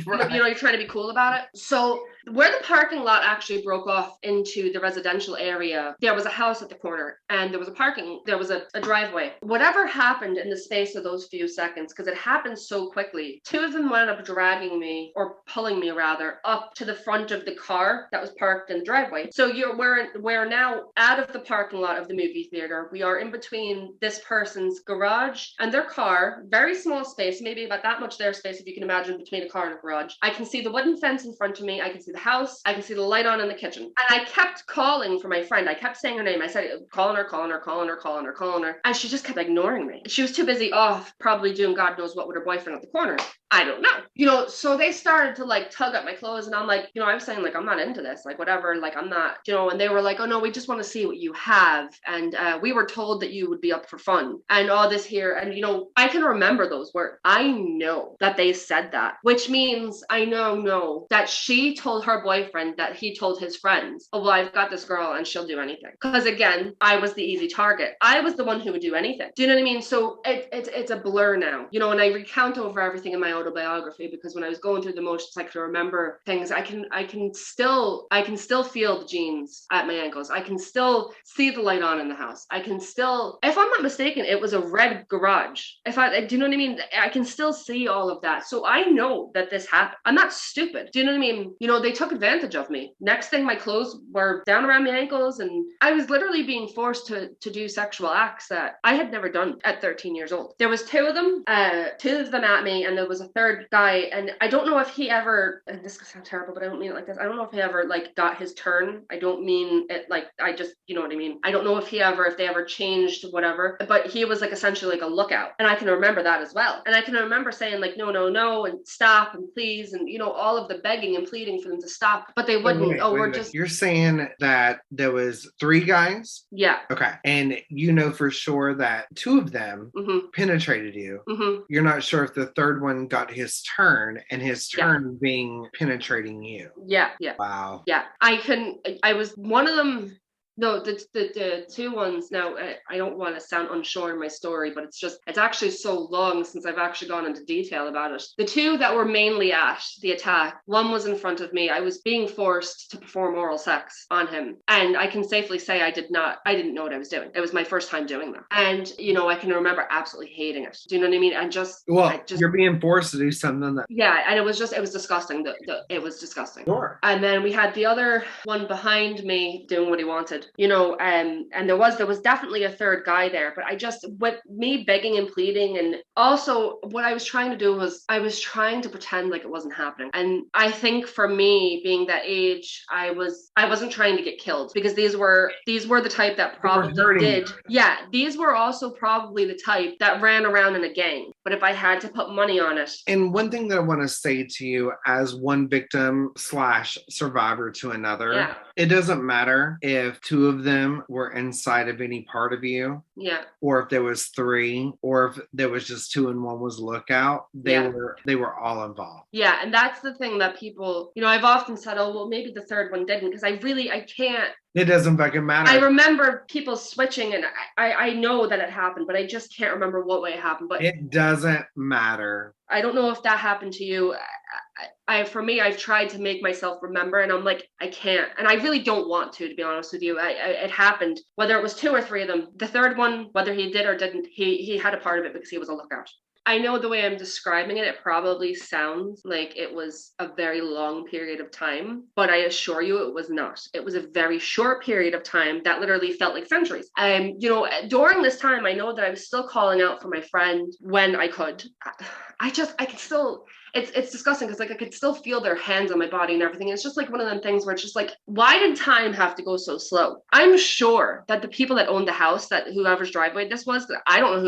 Right. You know, you're trying to be cool about it. So where the parking lot actually broke off into the residential area, there was a house at the corner and there was a driveway. Whatever happened in the space of those few seconds, because it happened so quickly, 2 of them wound up dragging me, or pulling me rather, up to the front of the car that was parked in the driveway. So we're now out of the parking lot of the movie theater. We are in between this person's garage and their car, very small space, maybe about that much their space if you can imagine between a car and a garage. I can see the wooden fence in front of me. I can see the house. I can see the light on in the kitchen. And I kept calling for my friend. I kept saying her name. I said, calling her. And she just kept kept ignoring me. She was too busy off, probably doing God knows what with her boyfriend at the corner. I don't know. You know, so they started to like tug at my clothes, and I'm like, you know, I was saying like, I'm not into this, like whatever, like I'm not, you know, and they were like, oh no, we just want to see what you have. And we were told that you would be up for fun and all this here. And, you know, I can remember those words. I know that they said that, which means I know that she told her boyfriend that he told his friends, oh, well, I've got this girl and she'll do anything. Because again, I was the easy target. I was the one who would do anything. Do you know what I mean? So it's a blur now, you know, and I recount over everything in my autobiography, because when I was going through the motions, I can remember things. I can still feel the jeans at my ankles. I can still see the light on in the house. I can still, if I'm not mistaken, it was a red garage. Do you know what I mean? I can still see all of that. So I know that this happened. I'm not stupid. Do you know what I mean? You know, they took advantage of me. Next thing, my clothes were down around my ankles, and I was literally being forced to do sexual acts that I had never done at 13 years old. There was two of them at me, and there was a third guy, and I don't know if he ever, and this sounds terrible, but I don't mean it like this. I don't know if he ever like got his turn. I don't mean it like, I just, you know what I mean? I don't know if they ever changed whatever, but he was like essentially like a lookout. And I can remember that as well. And I can remember saying like, no, and stop and please. And, you know, all of the begging and pleading for them to stop, but they wouldn't. Wait, just.
You're saying that there was 3 guys?
Yeah.
Okay. And you know for sure that 2 of them penetrated you. Mm-hmm. You're not sure if the third one got his turn, and his turn being penetrating you.
Yeah.
Wow.
Yeah. I was one of them. No, the 2 ones. Now, I don't want to sound unsure in my story, but it's actually so long since I've actually gone into detail about it. The 2 that were mainly at the attack, one was in front of me. I was being forced to perform oral sex on him. And I can safely say I didn't know what I was doing. It was my first time doing that. And, you know, I can remember absolutely hating it. Do you know what I mean? And
you're being forced to do something that...
Yeah, and it was disgusting. It was disgusting.
Sure.
And then we had the other one behind me doing what he wanted. You know, and there was definitely a third guy there, but with me begging and pleading, and also what I was trying to do was I was trying to pretend like it wasn't happening. And I think for me, being that age, I wasn't trying to get killed, because these were the type that probably did. Yeah, these were also probably the type that ran around in a gang. But if I had to put money on it.
And one thing that I want to say to you as one victim / survivor to another, it doesn't matter if 2 of them were inside of any part of you.
Yeah.
Or if there was 3, or if there was just 2 and one was lookout, they were all involved.
Yeah. And that's the thing that people, you know, I've often said, oh, well, maybe the third one didn't, because I can't.
It doesn't fucking matter.
I remember people switching, and I know that it happened, but I just can't remember what way it happened. But
it doesn't matter.
I don't know if that happened to you. For me, I've tried to make myself remember, and I'm like, I can't, and I really don't want to be honest with you. It happened, whether it was 2 or 3 of them. The third one, whether he did or didn't, he had a part of it because he was a lookout. I know the way I'm describing it, it probably sounds like it was a very long period of time, but I assure you it was not. It was a very short period of time that literally felt like centuries. You know, during this time, I know that I was still calling out for my friend when I could. I could still, it's disgusting, because like I could still feel their hands on my body and everything. It's just like one of them things where it's just like, why did time have to go so slow? I'm sure that the people that owned the house, that whoever's driveway this was, I don't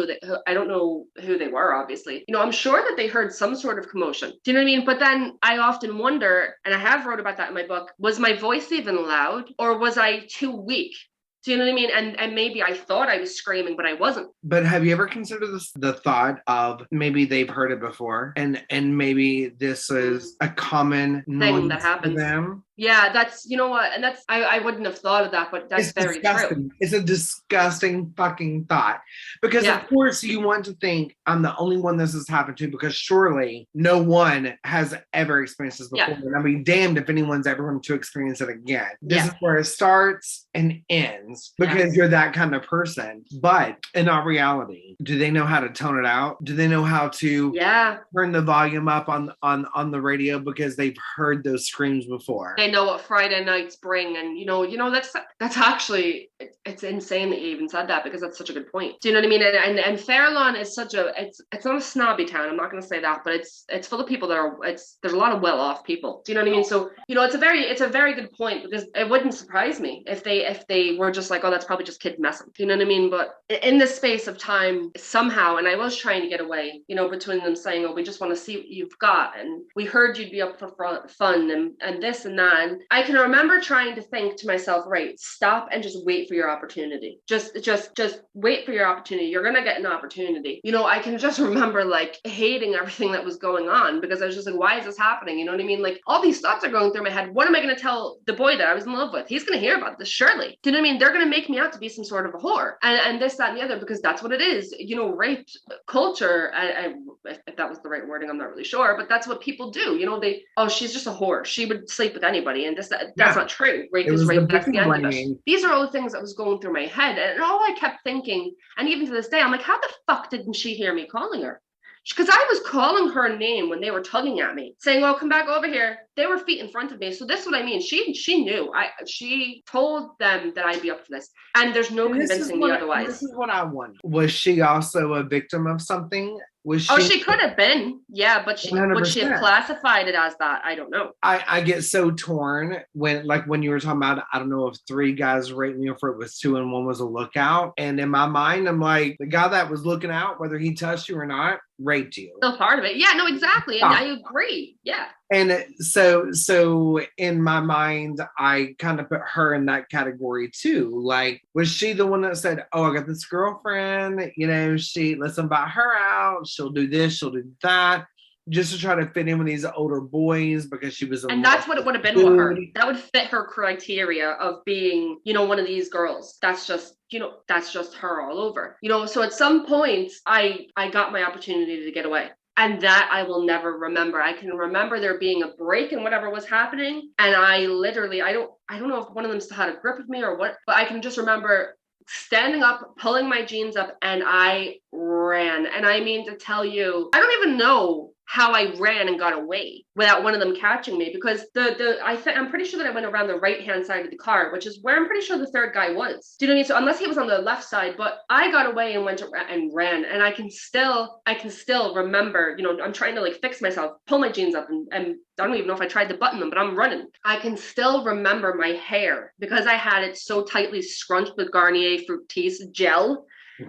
know who they were, obviously. You know, I'm sure that they heard some sort of commotion. Do you know what I mean? But then I often wonder, and I have wrote about that in my book, was my voice even loud, or was I too weak? Do you know what I mean? And maybe I thought I was screaming, but I wasn't.
But have you ever considered the thought of maybe they've heard it before, and maybe this is a common
thing that happens
to them?
Yeah, that's, you know what, and that's, I wouldn't have thought of that, but that's very true.
It's a disgusting fucking thought, because of course you want to think I'm the only one this has happened to, because surely no one has ever experienced this before. And I'll be damned if anyone's ever going to experience it again. This is where it starts and ends, because you're that kind of person. But in all reality, do they know how to tone it out? Do they know how to turn the volume up on the radio, because they've heard those screams before?
they know what Friday nights bring. And that's actually, it's insane that you even said that, because that's such a good point. Do you know what I mean? And Fairlawn is such a, it's not a snobby town, I'm not going to say that, but it's full of people that are, there's a lot of well-off people. Do you know what I mean? So, it's a very good point, because it wouldn't surprise me if they were just like, oh, that's probably just kids messing. Do you know what I mean? But in this space of time, somehow, and I was trying to get away, between them saying, oh, we just want to see what you've got, and we heard you'd be up for fun, and this and that. And I can remember trying to think to myself, right, stop and just wait for your opportunity. Just wait for your opportunity. You're gonna get an opportunity. I can just remember like hating everything that was going on, because I was just like, why is this happening? You know what I mean? Like, all these thoughts are going through my head. What am I going to tell the boy that I was in love with? He's going to hear about this, surely. Do you know what I mean? They're going to make me out to be some sort of a whore, and this, that, and the other, because that's what it is. Rape culture, if that was the right wording, I'm not really sure, but that's what people do. She's just a whore. She would sleep with anybody, and that's not true. Rape is rape. That's the end of it. These are all the things that was going through my head, and all I kept thinking, and even to this day, I'm like, how the fuck didn't she hear me calling her? Because I was calling her name when they were tugging at me, saying, "Oh, come back over here." They were feet in front of me. So this is what I mean. She knew. She told them that I'd be up for this, and there's no convincing me otherwise.
This is what I wonder. Was she also a victim of something?
She could have been, yeah, but would she have classified it as that? I don't know.
I get so torn when you were talking about, I don't know if 3 guys raped me or if it was 2 and 1 was a lookout. And in my mind, I'm like, the guy that was looking out, whether he touched you or not, raped you.
Still part of it. Yeah, no, exactly. And I agree. Yeah.
And so in my mind, I kind of put her in that category too. Like, was she the one that said, "Oh, I got this girlfriend, let's invite her out. She'll do this, she'll do that," just to try to fit in with these older boys because she was
and that's what it would have been with her. That would fit her criteria of being, one of these girls. That's just her all over. So at some point, I got my opportunity to get away. And that I will never remember. I can remember there being a break in whatever was happening. And I literally, I don't know if one of them still had a grip of me or what, but I can just remember standing up, pulling my jeans up, and I ran. And I mean to tell you, I don't even know how I ran and got away without one of them catching me, because I'm pretty sure that I went around the right-hand side of the car, which is where I'm pretty sure the third guy was. Do you know what I mean? So unless he was on the left side, but I got away and went and ran, and I can still remember, I'm trying to like fix myself, pull my jeans up, and I don't even know if I tried to button them, but I'm running. I can still remember my hair because I had it so tightly scrunched with Garnier Fructis gel.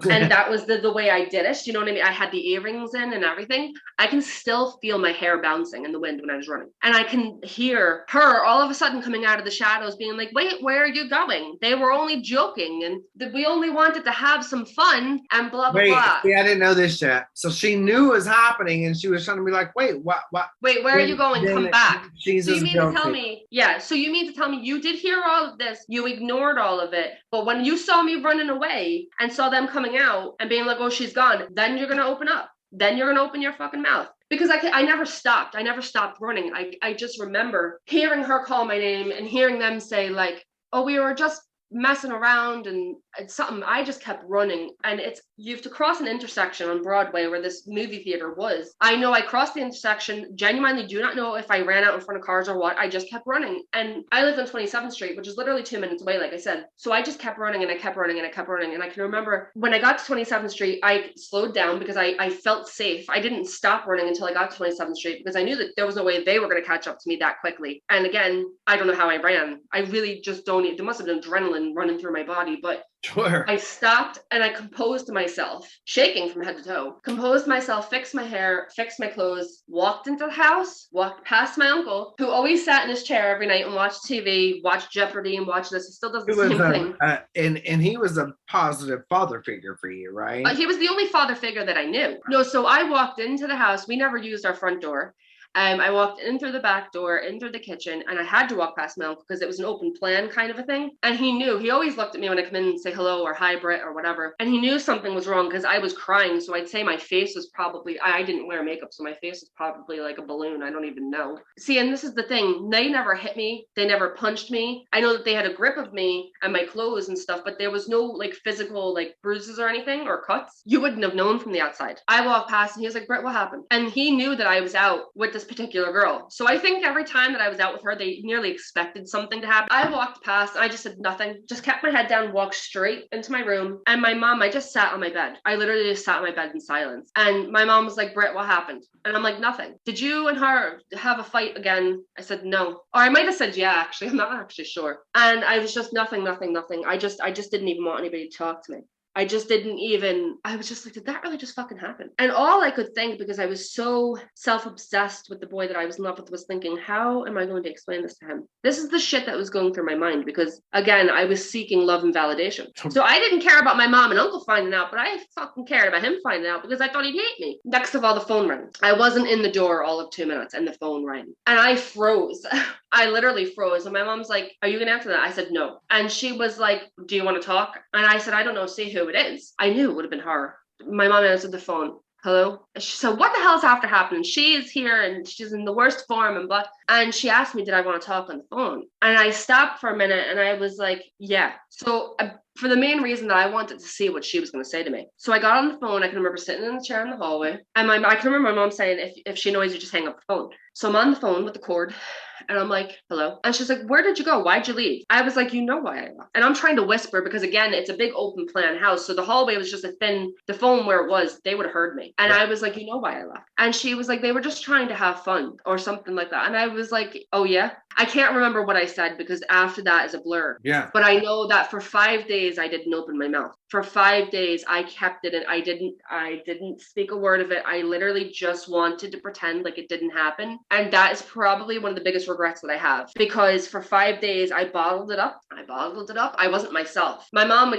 And that was the way I did it. You know what I mean? I had the earrings in and everything. I can still feel my hair bouncing in the wind when I was running. And I can hear her all of a sudden coming out of the shadows being like, "Wait, where are you going? They were only joking. And we only wanted to have some fun and blah, blah, blah."
See, I didn't know this yet. So she knew it was happening and she was trying to be like, "Wait, what?
Wait, where are you going? Come back."
So you mean
to tell me, so you mean to tell me you did hear all of this, you ignored all of it, but when you saw me running away and saw them coming out and being like, "Oh, she's gone," then you're going to open up. Then you're going to open your fucking mouth. Because I never stopped. I never stopped running. I just remember hearing her call my name and hearing them say like, "Oh, we were just messing around," and something. I just kept running, and you have to cross an intersection on Broadway where this movie theater was. I know I crossed the intersection, genuinely do not know if I ran out in front of cars or what. I just kept running, and I live on 27th Street, which is literally 2 minutes away, like I said. So I just kept running, and I kept running, and I kept running, and I can remember when I got to 27th Street, I slowed down because I felt safe. I didn't stop running until I got to 27th Street because I knew that there was no way they were going to catch up to me that quickly. And again, I don't know how I ran. I really just don't. There must have been adrenaline running through my body, but
sure.
I stopped and I composed myself, shaking from head to toe, composed myself, fixed my hair, fixed my clothes, walked into the house, walked past my uncle, who always sat in his chair every night and watched TV, watched Jeopardy and watched this. He still does the same thing.
And he was a positive father figure for you, right?
He was the only father figure that I knew. No, so I walked into the house. We never used our front door. I walked in through the back door, in through the kitchen, and I had to walk past my uncle because it was an open plan kind of a thing. And he knew. He always looked at me when I come in and say hello or hi, Britt, or whatever. And he knew something was wrong because I was crying. So I'd say my face was probably, I didn't wear makeup, so my face was probably like a balloon. I don't even know. See, and this is the thing. They never hit me. They never punched me. I know that they had a grip of me and my clothes and stuff, but there was no like physical like bruises or anything or cuts. You wouldn't have known from the outside. I walked past and he was like, "Britt, what happened?" And he knew that I was out with this this particular girl. So I think every time that I was out with her, they nearly expected something to happen. I walked past and I just said nothing, just kept my head down, walked straight into my room. And my mom, I just sat on my bed. I literally just sat on my bed in silence. And my mom was like, Britt, what happened? And I'm like, nothing. Did you and her have a fight again? I said, no. Or I might have said, yeah, actually, I'm not actually sure. And I was just nothing. I just didn't even want anybody to talk to me. I just didn't even, I was just like, did that really just fucking happen? And all I could think, because I was so self-obsessed with the boy that I was in love with, was thinking, how am I going to explain this to him? This is the shit that was going through my mind, because again, I was seeking love and validation. So I didn't care about my mom and uncle finding out, but I fucking cared about him finding out because I thought he'd hate me. Next of all, the phone rang. I wasn't in the door all of 2 minutes and the phone rang. And I froze. I literally froze. And my mom's like, are you going to answer that? I said, no. And she was like, do you want to talk? And I said, I don't know. See who it is. I knew it would have been her. My mom answered the phone. Hello? She said, what the hell's after happening? She is here and she's in the worst form and blah. And she asked me, did I want to talk on the phone? And I stopped for a minute and I was like, yeah. So for the main reason that I wanted to see what she was going to say to me. So I got on the phone. I can remember sitting in the chair in the hallway. And I can remember my mom saying, if she annoys you, just hang up the phone. So I'm on the phone with the cord. And I'm like, hello. And she's like, where did you go? Why'd you leave? I was like, you know why I left. And I'm trying to whisper because, again, it's a big open plan house. So the hallway was just a thin, the phone where it was, they would have heard me. And I was like, you know why I left? And she was like, they were just trying to have fun or something like that. And I was like, oh, yeah. I can't remember what I said because after that is a blur.
Yeah.
But I know that for 5 days, I didn't open my mouth. For 5 days, I kept it and I didn't speak a word of it. I literally just wanted to pretend like it didn't happen. And that is probably one of the biggest regrets that I have, because for 5 days, I bottled it up. I wasn't myself. My mom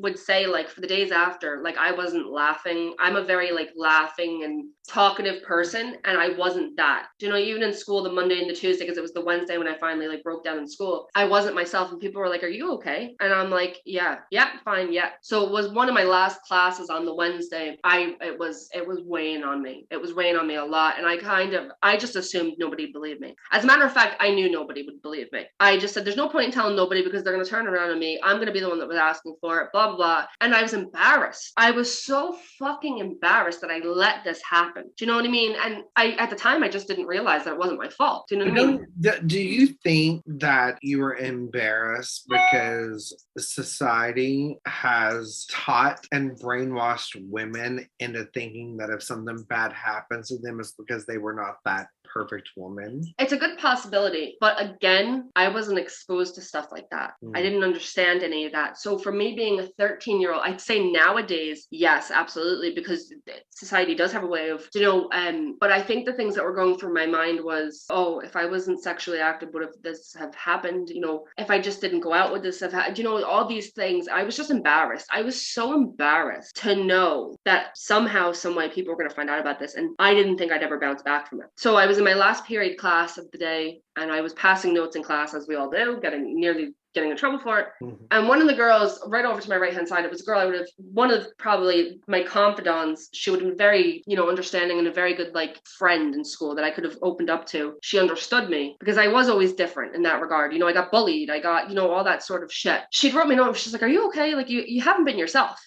would say, like, for the days after, like, I wasn't laughing. I'm a very, like, laughing and talkative person, and I wasn't that. You know, even in school, the Monday and the Tuesday, because it was the Wednesday when I finally, like, broke down in school, I wasn't myself, and people were like, are you okay? And I'm like, yeah, fine, yeah. So it was one of my last classes on the Wednesday. It was weighing on me. It was weighing on me a lot, and I just assumed nobody believed me. As a matter of fact, I knew nobody would believe me. I just said, there's no point in telling nobody because they're going to turn around on me. I'm going to be the one that was asking for it, blah, blah. And I was embarrassed. I was so fucking embarrassed that I let this happen. Do you know what I mean? And at the time, I just didn't realize that it wasn't my fault. Do you know what I mean?
Do you think that you were embarrassed because society has taught and brainwashed women into thinking that if something bad happens to them, it's because they were not that perfect woman?
It's a good possibility. But again, I wasn't exposed to stuff like that. I didn't understand any of that. So for me being a 13-year-old, I'd say nowadays, yes, absolutely, because society does have a way of, but I think the things that were going through my mind was, oh, if I wasn't sexually active, would have this have happened? If I just didn't go out with this, all these things. I was just embarrassed. I was so embarrassed to know that somehow, some way people were going to find out about this. And I didn't think I'd ever bounce back from it. So I was in my last period class of the day and I was passing notes in class, as we all do, getting in trouble for it. Mm-hmm. And one of the girls right over to my right hand side, it was a girl one of probably my confidants. She would have been very, understanding and a very good like friend in school that I could have opened up to. She understood me because I was always different in that regard. I got bullied. I got, all that sort of shit. She wrote me a note. She's like, are you okay? Like you haven't been yourself.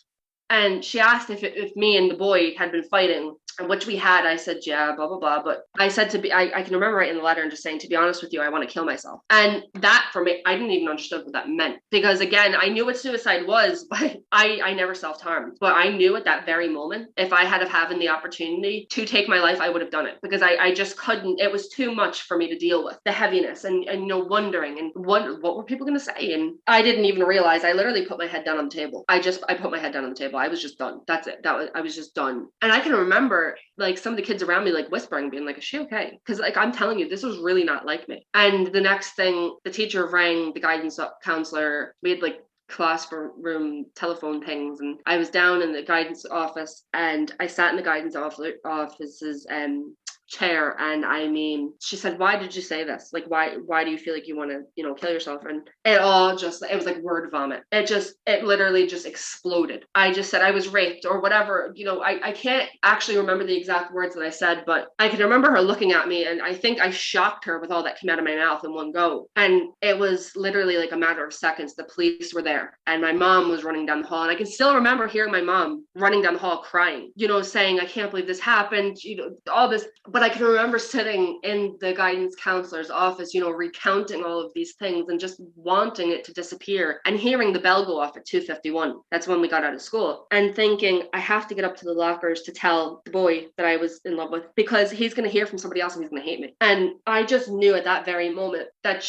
And she asked if me and the boy had been fighting, which we had. I said, yeah, blah, blah, blah. But I said I can remember writing the letter and just saying, to be honest with you, I want to kill myself. And that for me, I didn't even understand what that meant. Because again, I knew what suicide was, but I never self-harmed. But I knew at that very moment, if I had having the opportunity to take my life, I would have done it. Because I just couldn't, it was too much for me to deal with. The heaviness and wondering and what were people going to say? And I didn't even realize, I literally put my head down on the table. I put my head down on the table. I was just done. That's it. I was just done. And I can remember like some of the kids around me like whispering, being like, is she okay? Because like I'm telling you, this was really not like me. And the next thing, the teacher rang the guidance counselor. We had like classroom telephone things, and I was down in the guidance office, and I sat in the guidance office's chair, and she said, why did you say this? Like, why do you feel like you want to, kill yourself? And it was like word vomit. It literally just exploded. I just said I was raped or whatever. I can't actually remember the exact words that I said, but I can remember her looking at me, and I think I shocked her with all that came out of my mouth in one go. And it was literally like a matter of seconds. The police were there, and my mom was running down the hall, and I can still remember hearing my mom running down the hall crying, saying, I can't believe this happened, all this. But But I can remember sitting in the guidance counselor's office, recounting all of these things and just wanting it to disappear, and hearing the bell go off at 2:51. That's when we got out of school, and thinking, I have to get up to the lockers to tell the boy that I was in love with, because he's going to hear from somebody else and he's going to hate me. And I just knew at that very moment that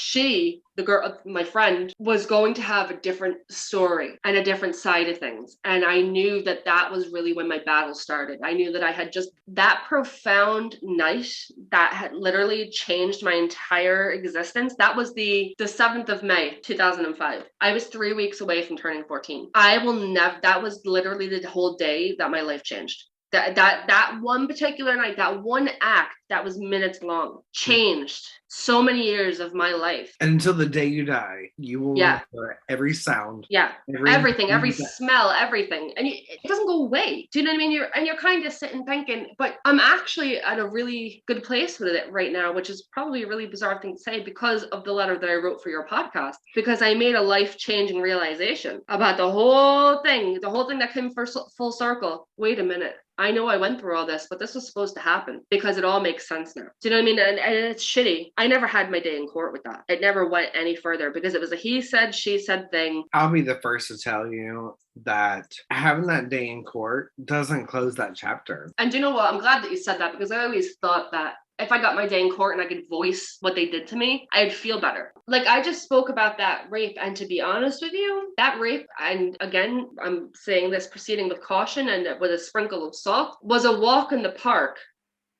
the girl, my friend, was going to have a different story and a different side of things. And I knew that was really when my battle started. I knew that I had just that profound night that had literally changed my entire existence. That was the 7th of May, 2005. I was 3 weeks away from turning 14. That was literally the whole day that my life changed. That one particular night, that one act that was minutes long, changed so many years of my life.
And until the day you die, you will remember every sound.
Yeah, everything, every smell, everything. And it doesn't go away. Do you know what I mean? You're kind of sitting thinking, but I'm actually at a really good place with it right now, which is probably a really bizarre thing to say because of the letter that I wrote for your podcast, because I made a life-changing realization about the whole thing that came full circle. Wait a minute. I know I went through all this, but this was supposed to happen because it all makes sense now. Do you know what I mean? And it's shitty. I never had my day in court with that. It never went any further because it was a he said, she said thing.
I'll be the first to tell you that having that day in court doesn't close that chapter.
And do you know what? I'm glad that you said that, because I always thought that if I got my day in court and I could voice what they did to me, I'd feel better. Like, I just spoke about that rape, and to be honest with you, that rape, and again, I'm saying this proceeding with caution and with a sprinkle of salt, was a walk in the park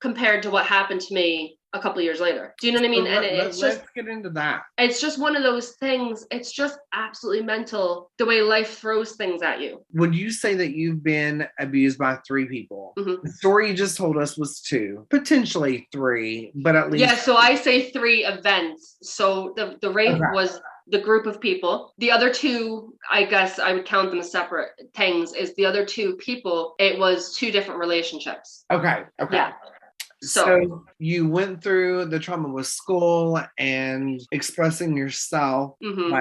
compared to what happened to me a couple of years later. Do you know what I mean? And
let's get into that.
It's just one of those things. It's just absolutely mental the way life throws things at you.
Would you say that you've been abused by 3 people?
Mm-hmm.
The story you just told us was 2, potentially 3, but at least.
Yeah, so I say 3 events. So the rape was the group of people. The other 2, I guess I would count them as separate things, is the other 2 people. It was 2 different relationships.
Okay.
Yeah.
So you went through the trauma with school and expressing yourself,
mm-hmm.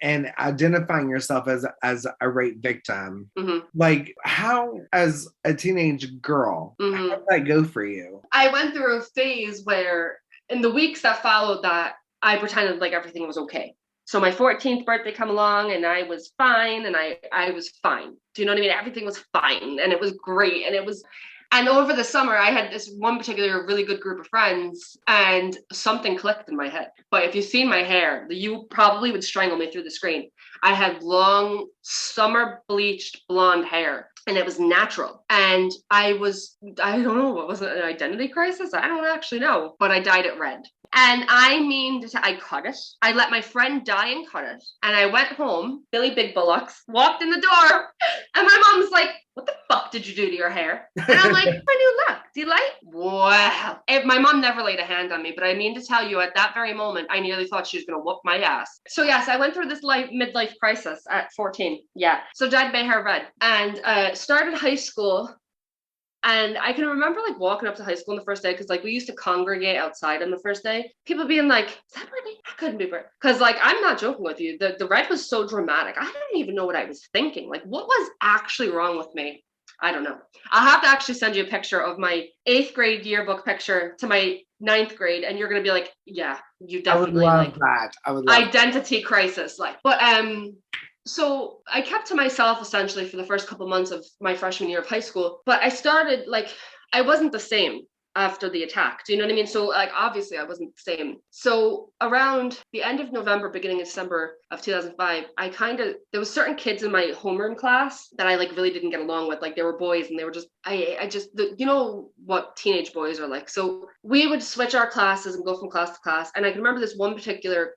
and identifying yourself as a rape victim.
Mm-hmm.
Like, how, as a teenage girl,
mm-hmm.
how did that go for you?
I went through a phase where in the weeks that followed that, I pretended like everything was okay. So my 14th birthday come along and I was fine, and I was fine. Do you know what I mean? Everything was fine and it was great. And over the summer, I had this one particular really good group of friends, and something clicked in my head. But if you've seen my hair, you probably would strangle me through the screen. I had long, summer bleached blonde hair, and it was natural. And I don't know, what was it, an identity crisis? I don't actually know, but I dyed it red. And I cut it. I let my friend dye and cut it. And I went home, Billy Big Bullocks, walked in the door, and my mom's like, what the fuck did you do to your hair? And I'm like, my new look. Do you like? Wow. My mom never laid a hand on me, but I mean to tell you, at that very moment, I nearly thought she was going to whoop my ass. So yes, I went through this midlife crisis at 14. Yeah. So dyed my hair red and started high school. And I can remember like walking up to high school on the first day, because like we used to congregate outside on the first day. People being like, is that Brittany? That couldn't be Brittany. Because like, I'm not joking with you. The red was so dramatic. I didn't even know what I was thinking. Like, what was actually wrong with me? I don't know. I'll have to actually send you a picture of my 8th grade yearbook picture to my 9th grade. And you're going to be like, yeah, you definitely
I would love
identity crisis. Like, but, so I kept to myself essentially for the first couple months of my freshman year of high school, but I started like, I wasn't the same after the attack. Do you know what I mean? So like, obviously I wasn't the same. So around the end of November, beginning of December of 2005, there was certain kids in my homeroom class that I like really didn't get along with. Like, they were boys and they were just, you know what teenage boys are like. So we would switch our classes and go from class to class. And I can remember this one particular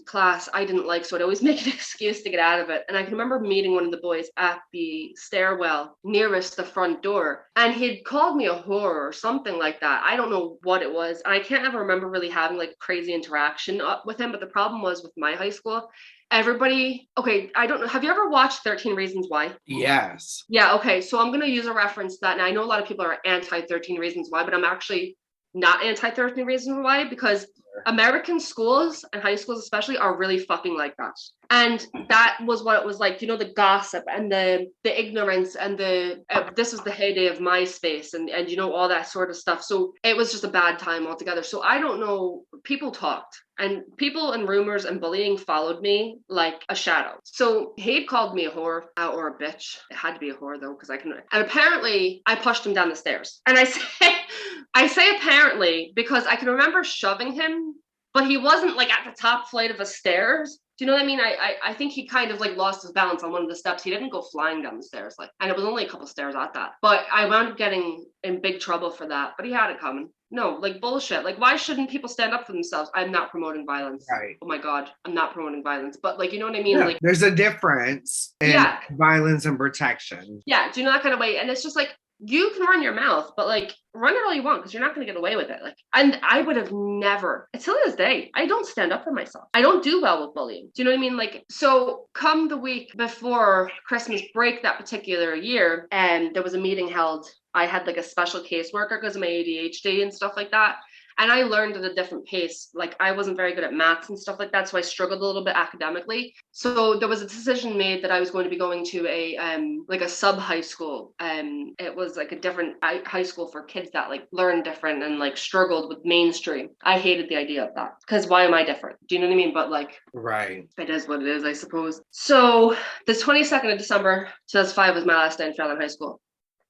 class I didn't like, so I'd always make an excuse to get out of it. And I can remember meeting one of the boys at the stairwell nearest the front door, and he'd called me a whore or something like that. I don't know what it was, and I can't ever remember really having like crazy interaction with him. But the problem was with my high school, everybody, okay, I don't know, have you ever watched 13 Reasons Why?
Yes.
Yeah, okay, so I'm going to use a reference to that. And I know a lot of people are anti 13 Reasons Why, but I'm actually not anti 13 Reasons Why, because American schools and high schools especially are really fucking like that. And that was what it was like, you know, the gossip and the ignorance and this was the heyday of MySpace and you know, all that sort of stuff. So it was just a bad time altogether. So I don't know, people talked. And people and rumors and bullying followed me like a shadow. So he called me a whore or a bitch. It had to be a whore though, because I can. And apparently I pushed him down the stairs. And I say apparently because I can remember shoving him, but he wasn't like at the top flight of the stairs. Do you know what I mean? I think he kind of like lost his balance on one of the steps. He didn't go flying down the stairs, like, and it was only a couple stairs at that. But I wound up getting in big trouble for that. But he had it coming. No, like bullshit. Like, why shouldn't people stand up for themselves? I'm not promoting violence.
Right.
Oh my God, I'm not promoting violence. But like, you know what I mean?
Yeah,
like,
there's a difference in violence and protection.
Yeah, do you know that kind of way? And it's just like, you can run your mouth, but like run it all you want because you're not going to get away with it. Like, and I would have never, until this day, I don't stand up for myself. I don't do well with bullying. Do you know what I mean? Like, so come the week before Christmas break that particular year, and there was a meeting held. I had like a special caseworker because of my ADHD and stuff like that. And I learned at a different pace. Like, I wasn't very good at maths and stuff like that, so I struggled a little bit academically. So there was a decision made that I was going to be going to a sub high school. It was like a different high school for kids that like learn different and like struggled with mainstream. I hated the idea of that because why am I different? Do you know what I mean? But like,
right,
it is what it is, I suppose. So the 22nd of December 2005 was my last day in Fairland High School.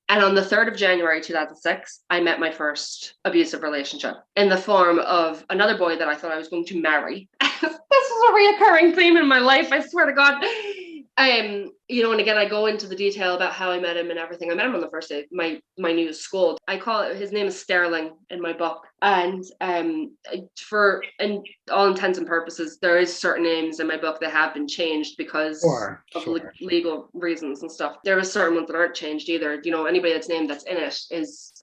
And on the 3rd of January 2006, I met my first abusive relationship in the form of another boy that I thought I was going to marry. This is a reoccurring theme in my life, I swear to God. You know, and again, I go into the detail about how I met him and everything. I met him on the first day of my new school. I call it, his name is Sterling in my book. And for all intents and purposes, there is certain names in my book that have been changed because of legal reasons and stuff. There are certain ones that aren't changed either. You know, anybody that's named that's in it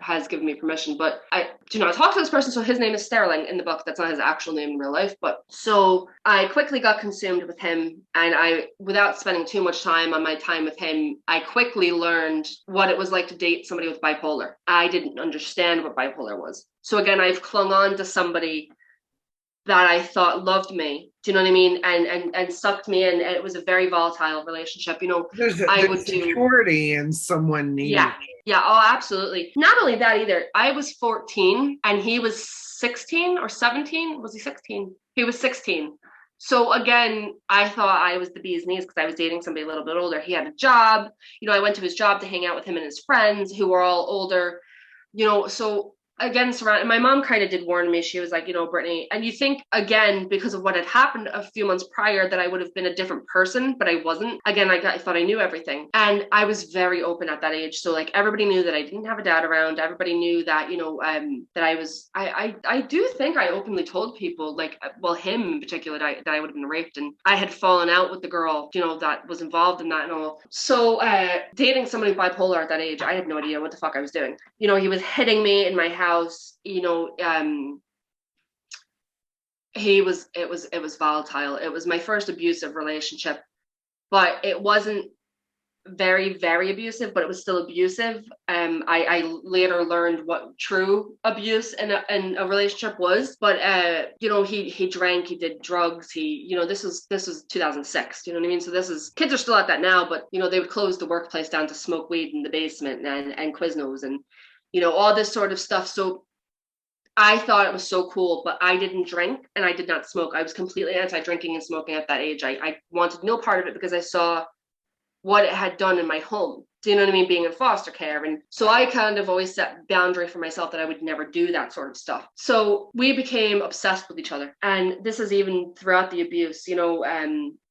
has given me permission. But I talked to this person, so his name is Sterling in the book. That's not his actual name in real life. But so I quickly got consumed with him, and without spending too much time on my time with him, I quickly learned what it was like to date somebody with bipolar. I didn't understand what bipolar was. So again, I've clung on to somebody that I thought loved me. Do you know what I mean? And sucked me in. And it was a very volatile relationship. You know,
there's security in someone needing.
Yeah. Oh, absolutely. Not only that either. I was 14 and he was 16 or 17. Was he 16? He was 16. So again, I thought I was the bee's knees because I was dating somebody a little bit older. He had a job. You know, I went to his job to hang out with him and his friends who were all older. You know, so again, my mom kind of did warn me. She was like, you know, Brittany, and you think again, because of what had happened a few months prior, that I would have been a different person, but I wasn't. Again, I thought I knew everything. And I was very open at that age. So like everybody knew that I didn't have a dad around. Everybody knew that, you know, that I do think I openly told people, like, well, him in particular, that I would have been raped. And I had fallen out with the girl, you know, that was involved in that and all. So dating somebody bipolar at that age, I had no idea what the fuck I was doing. You know, he was hitting me in my house. You know, it was volatile. It was my first abusive relationship, but it wasn't very, very abusive, but it was still abusive. I later learned what true abuse in a relationship was, but you know, he drank, he did drugs, you know, this was 2006, you know what I mean? So kids are still at that now, but you know, they would close the workplace down to smoke weed in the basement and Quiznos and you know, all this sort of stuff. So I thought it was so cool, but I didn't drink and I did not smoke. I was completely anti-drinking and smoking at that age. I wanted no part of it because I saw what it had done in my home. Do you know what I mean? Being in foster care. And so I kind of always set boundary for myself that I would never do that sort of stuff. So we became obsessed with each other. And this is even throughout the abuse, you know,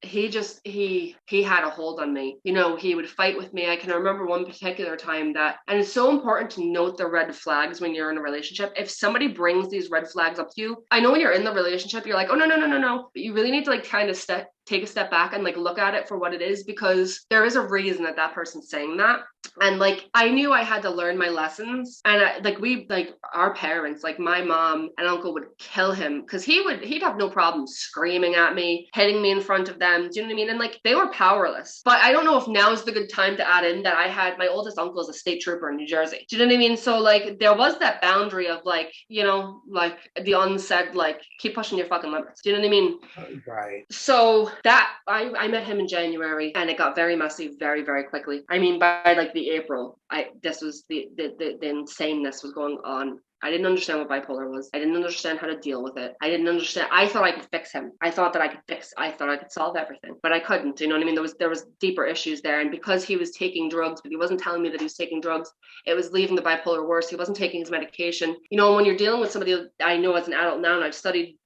he had a hold on me. You know, he would fight with me. I can remember one particular time and it's so important to note the red flags when you're in a relationship. If somebody brings these red flags up to you, I know when you're in the relationship, you're like, oh, no. But you really need to like kind of take a step back and like look at it for what it is, because there is a reason that person's saying that. And like, I knew I had to learn my lessons. And our parents, like my mom and uncle would kill him because he'd have no problem screaming at me, hitting me in front of them. Do you know what I mean? And like, they were powerless. But I don't know if now is the good time to add in that I had my oldest uncle as a state trooper in New Jersey. Do you know what I mean? So like, there was that boundary of like, you know, like the unsaid, like, keep pushing your fucking limits. Do you know what I mean?
Right.
So that I met him in January, and it got very messy very, very quickly. I mean, by like the April, this was the insaneness was going on. I didn't understand what bipolar was. I didn't understand how to deal with it. I didn't understand. I thought I could fix him. I thought I could solve everything, but I couldn't. You know what I mean? There was deeper issues there. And because he was taking drugs, but he wasn't telling me that he was taking drugs, it was leaving the bipolar worse. He wasn't taking his medication. You know, when you're dealing with somebody, I know as an adult now, and I've studied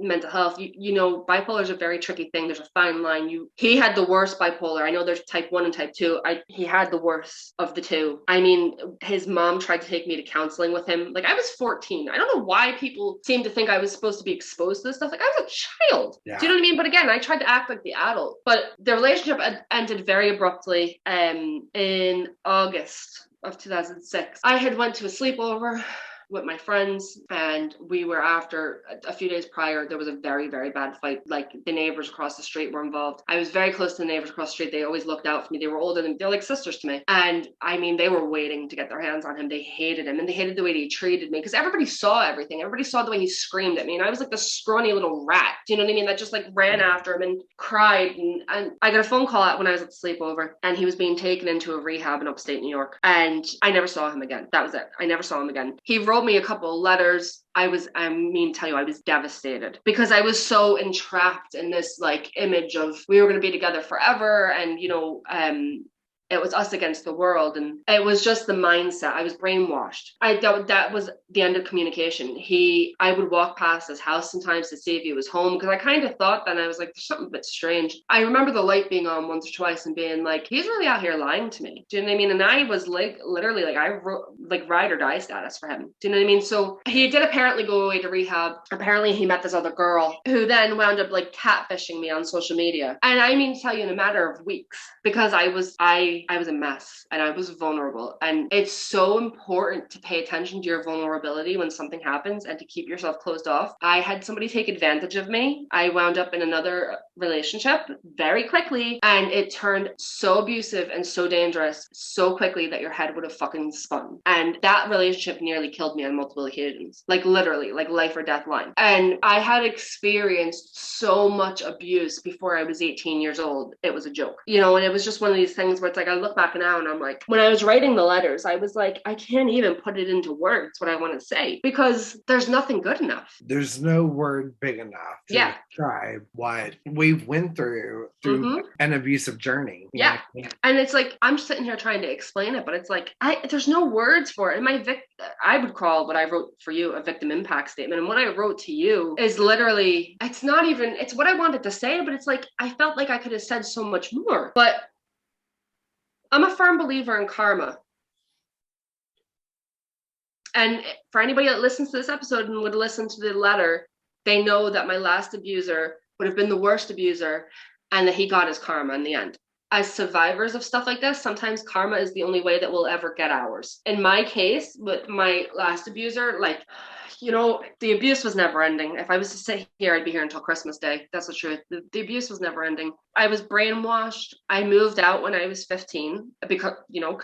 mental health, you know, bipolar is a very tricky thing. There's a fine line. He had the worst bipolar. I know there's type 1 and type 2. He had the worst of the two. I mean, his mom tried to take me to counseling with him. Like, I was 14. I don't know why people seem to think I was supposed to be exposed to this stuff. Like, I was a child. Yeah. Do you know what I mean? But again, I tried to act like the adult. But the relationship ended very abruptly in August of 2006. I had went to a sleepover with my friends, and we were, after a few days prior, there was a very, very bad fight. Like, the neighbors across the street were involved. I was very close to the neighbors across the street. They always looked out for me. They were older than, they're like sisters to me. And I mean, they were waiting to get their hands on him. They hated him, and they hated the way he treated me, because everybody saw everything. Everybody saw the way he screamed at me, and I was like the scrawny little rat, do you know what I mean, that just like ran after him and cried. And I got a phone call out when I was at the sleepover, and he was being taken into a rehab in upstate New York, and I never saw him again. That was it. I never saw him again. He wrote me a couple of letters. I was devastated, because I was so entrapped in this like image of we were going to be together forever, and you know, it was us against the world, and it was just the mindset. I was brainwashed. That was the end of communication. I would walk past his house sometimes to see if he was home, because I kind of thought then, I was like, there's something a bit strange. I remember the light being on once or twice and being like, he's really out here lying to me. Do you know what I mean? And I was like, literally, like, I wrote like ride or die status for him. Do you know what I mean? So he did apparently go away to rehab. Apparently he met this other girl who then wound up like catfishing me on social media. And I mean, to tell you, in a matter of weeks, because I was a mess and I was vulnerable. And it's so important to pay attention to your vulnerability when something happens and to keep yourself closed off. I had somebody take advantage of me. I wound up in another relationship very quickly, and it turned so abusive and so dangerous so quickly that your head would have fucking spun. And that relationship nearly killed me on multiple occasions, like literally, like life or death line. And I had experienced so much abuse before I was 18 years old. It was a joke, you know, and it was just one of these things where it's like, I look back now and I'm like, when I was writing the letters, I was like, I can't even put it into words what I want to say, because there's nothing good enough.
There's no word big enough to describe what we've went through an abusive journey.
Yeah. And it's like, I'm sitting here trying to explain it, but it's like, there's no words for it. And I would call what I wrote for you a victim impact statement. And what I wrote to you is literally, it's what I wanted to say, but it's like, I felt like I could have said so much more. But I'm a firm believer in karma. And for anybody that listens to this episode and would listen to the letter, they know that my last abuser would have been the worst abuser, and that he got his karma in the end. As survivors of stuff like this, sometimes karma is the only way that we'll ever get ours. In my case, with my last abuser, like, you know, the abuse was never ending. If I was to sit here, I'd be here until Christmas Day. That's the truth. The abuse was never ending. I was brainwashed. I moved out when I was 15 because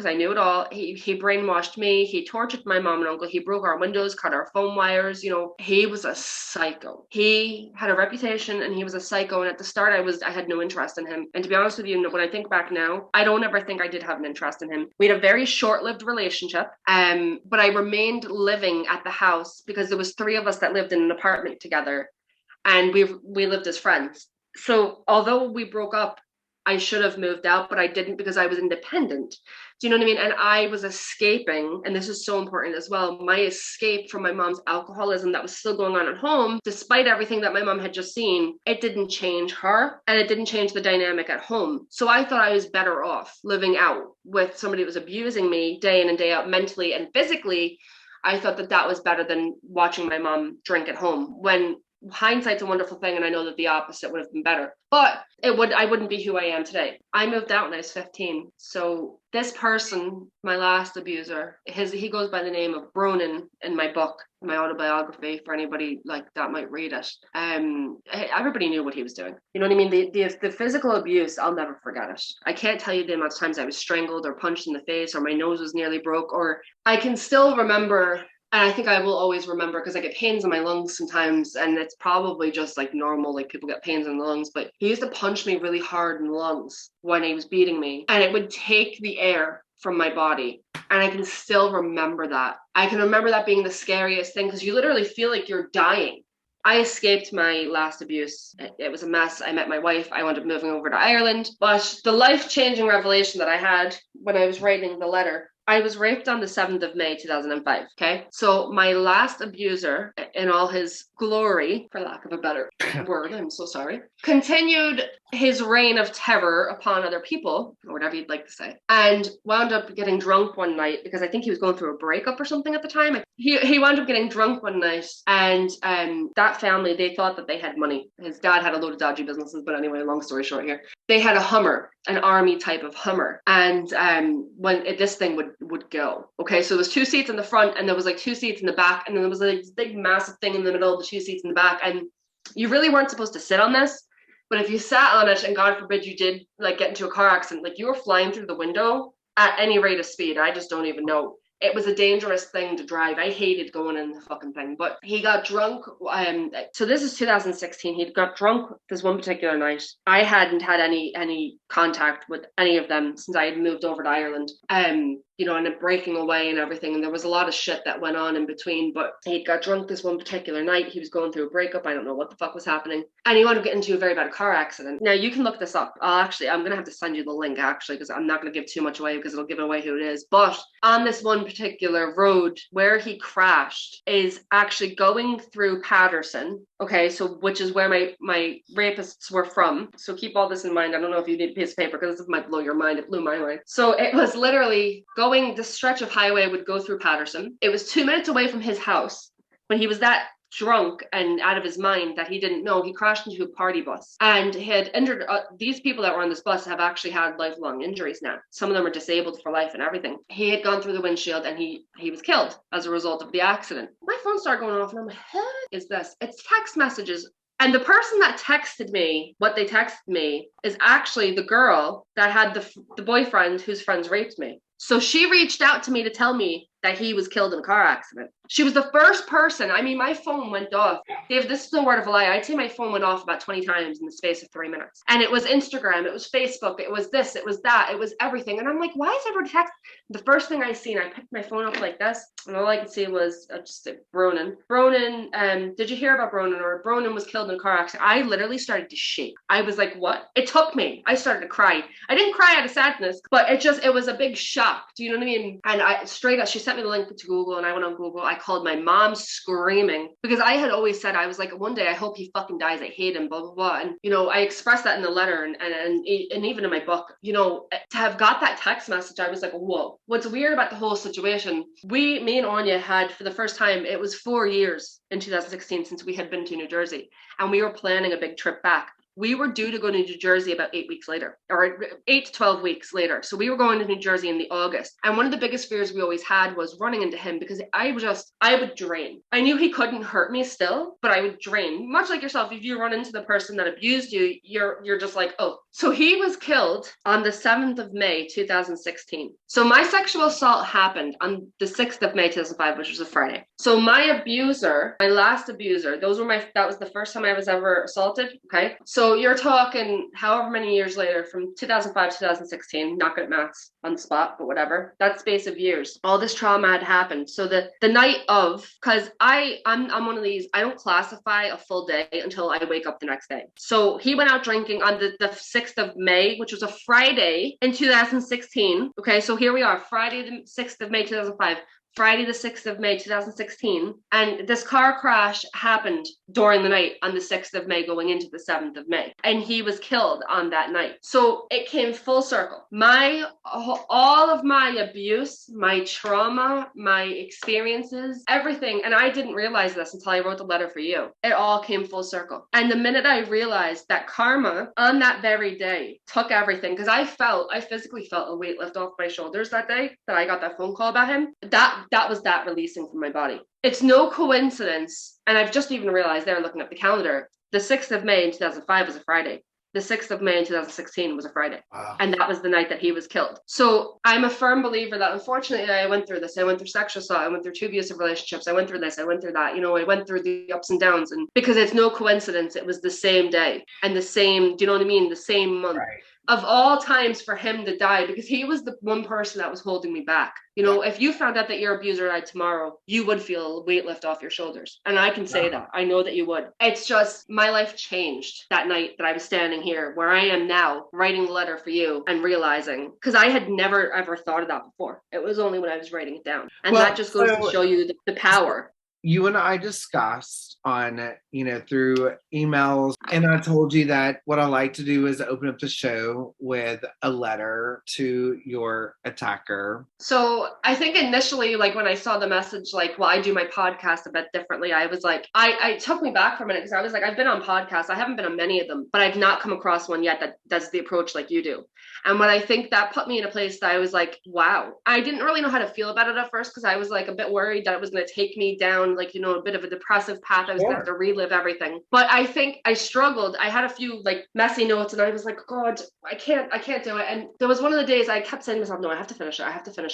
I knew it all. He brainwashed me. He tortured my mom and uncle. He broke our windows, cut our phone wires. You know, he was a psycho. He had a reputation, and he was a psycho. And at the start, I had no interest in him. And to be honest with you, when I think back now, I don't ever think I did have an interest in him. We had a very short-lived relationship, but I remained living at the house because there was 3 of us that lived in an apartment together, and we lived as friends. So although we broke up, I should have moved out, but I didn't, because I was independent. Do you know what I mean? And I was escaping, and this is so important as well, my escape from my mom's alcoholism that was still going on at home. Despite everything that my mom had just seen, it didn't change her, and it didn't change the dynamic at home. So I thought I was better off living out with somebody that was abusing me day in and day out, mentally and physically. I thought that was better than watching my mom drink at home, when hindsight's a wonderful thing, and I know that the opposite would have been better. But I wouldn't be who I am today. I moved out when I was 15. So this person, my last abuser, he goes by the name of Bronin in my book, my autobiography, for anybody like that might read it. Everybody knew what he was doing. You know what I mean? The physical abuse, I'll never forget it. I can't tell you the amount of times I was strangled or punched in the face, or my nose was nearly broke, or I can still remember. And I think I will always remember, because I get pains in my lungs sometimes, and it's probably just like normal, like people get pains in the lungs, but he used to punch me really hard in the lungs when he was beating me, and it would take the air from my body. And I can still remember that. I can remember that being the scariest thing, because you literally feel like you're dying. I escaped my last abuse. It was a mess. I met my wife. I wound up moving over to Ireland. But the life-changing revelation that I had when I was writing the letter, I was raped on the 7th of May, 2005, okay? So my last abuser, in all his glory, for lack of a better word, I'm so sorry, continued his reign of terror upon other people, or whatever you'd like to say, and wound up getting drunk one night, because I think he was going through a breakup or something at the time. He wound up getting drunk one night, and that family, they thought that they had money. His dad had a load of dodgy businesses, but anyway, long story short here. They had a Hummer, an army type of Hummer, and this thing would go. Okay, so there was 2 seats in the front, and there was like 2 seats in the back, and then there was like this big massive thing in the middle of the 2 seats in the back, and you really weren't supposed to sit on this, but if you sat on it, and God forbid you did like get into a car accident, like you were flying through the window at any rate of speed. I just don't even know. It was a dangerous thing to drive. I hated going in the fucking thing. But he got drunk. So this is 2016. He got drunk this one particular night. I hadn't had any contact with any of them since I had moved over to Ireland. You know, and breaking away and everything. And there was a lot of shit that went on in between. But he got drunk this one particular night. He was going through a breakup. I don't know what the fuck was happening. And he wanted to get into a very bad car accident. Now, you can look this up. I'm going to have to send you the link, actually, because I'm not going to give too much away, because it'll give away who it is. But on this one particular road where he crashed is actually going through Patterson. Okay, so which is where my rapists were from. So keep all this in mind. I don't know if you need a piece of paper, because this might blow your mind. It blew my mind. So it was literally the stretch of highway would go through Patterson. It was 2 minutes away from his house. When he was that drunk and out of his mind that he didn't know, he crashed into a party bus and had injured these people that were on this bus have actually had lifelong injuries now. Some of them are disabled for life and everything. He had gone through the windshield, and he was killed as a result of the accident. My phone started going off, and I'm like, what is this? It's text messages. And the person that texted me, what they texted me, is actually the girl that had the boyfriend whose friends raped me. So she reached out to me to tell me that he was killed in a car accident. She was the first person. I mean, my phone went off. Dave, this is no word of a lie. I'd say my phone went off about 20 times in the space of 3 minutes. And it was Instagram, it was Facebook, it was this, it was that, it was everything. And I'm like, why is everyone text? The first thing I seen, I picked my phone up like this, and all I could see was just Bronin. Did you hear about Bronin? Or Bronin was killed in a car accident. I literally started to shake. I was like, what? It took me. I started to cry. I didn't cry out of sadness, but it was a big shock. Do you know what I mean? And I straight up, she sent me the link to Google, and I went on Google. I called my mom screaming, because I had always said, I was like, one day I hope he fucking dies. I hate him, blah, blah, blah. And, you know, I expressed that in the letter and even in my book, you know, to have got that text message, I was like, whoa. What's weird about the whole situation, me and Anya had, for the first time, it was 4 years in 2016 since we had been to New Jersey, and we were planning a big trip back. We were due to go to New Jersey about 8 weeks later, or 8 to 12 weeks later. So we were going to New Jersey in the August. And one of the biggest fears we always had was running into him, because I would drain. I knew he couldn't hurt me still, but I would drain. Much like yourself, if you run into the person that abused you, you're just like, oh. So he was killed on the 7th of May, 2016. So my sexual assault happened on the 6th of May, 2005, which was a Friday. So my last abuser, that was the first time I was ever assaulted. Okay. So you're talking however many years later, from 2005 to 2016, not good at maths on the spot, but whatever, that space of years, all this trauma had happened. So the night of, because I'm one of these, I don't classify a full day until I wake up the next day. So he went out drinking on the 6th of May, which was a Friday in 2016. Okay, so here we are, Friday the 6th of May 2005. Friday the 6th of May 2016, and this car crash happened during the night on the 6th of May going into the 7th of May, and he was killed on that night. So it came full circle. All of my abuse, my trauma, my experiences, everything, and I didn't realize this until I wrote the letter for you. It all came full circle. And the minute I realized that karma on that very day took everything, because I physically felt a weight lift off my shoulders that day that I got that phone call about him. That was that releasing from my body. It's no coincidence, and I've just even realized there looking at the calendar, the 6th of May in 2005 was a Friday. The 6th of May in 2016 was a Friday. Wow. And that was the night that he was killed. So I'm a firm believer that unfortunately I went through this. I went through sexual assault. I went through 2 abusive relationships. I went through this. I went through that. I went through the ups and downs. And because it's no coincidence, it was the same day and the same, do you know what I mean? The same month. Right. Of all times for him to die, because he was the one person that was holding me back. If you found out that your abuser died tomorrow, you would feel a weight lift off your shoulders. And I can say that. I know that you would. It's just my life changed that night that I was standing here where I am now writing the letter for you and realizing, because I had never ever thought of that before. It was only when I was writing it down. And that just goes to show you the power.
You and I discussed on, through emails, and I told you that what I like to do is open up the show with a letter to your attacker.
So I think initially, when I saw the message, I do my podcast a bit differently, I was like, I took me back for a minute because I was like, I've been on podcasts. I haven't been on many of them, but I've not come across one yet that does the approach like you do. And when I think that put me in a place that I was like, wow, I didn't really know how to feel about it at first because I was a bit worried that it was going to take me down a bit of a depressive path. I was going to have to relive everything. But I think I struggled. I had a few messy notes and I was like, God, I can't do it. And there was one of the days I kept saying to myself, no, I have to finish it.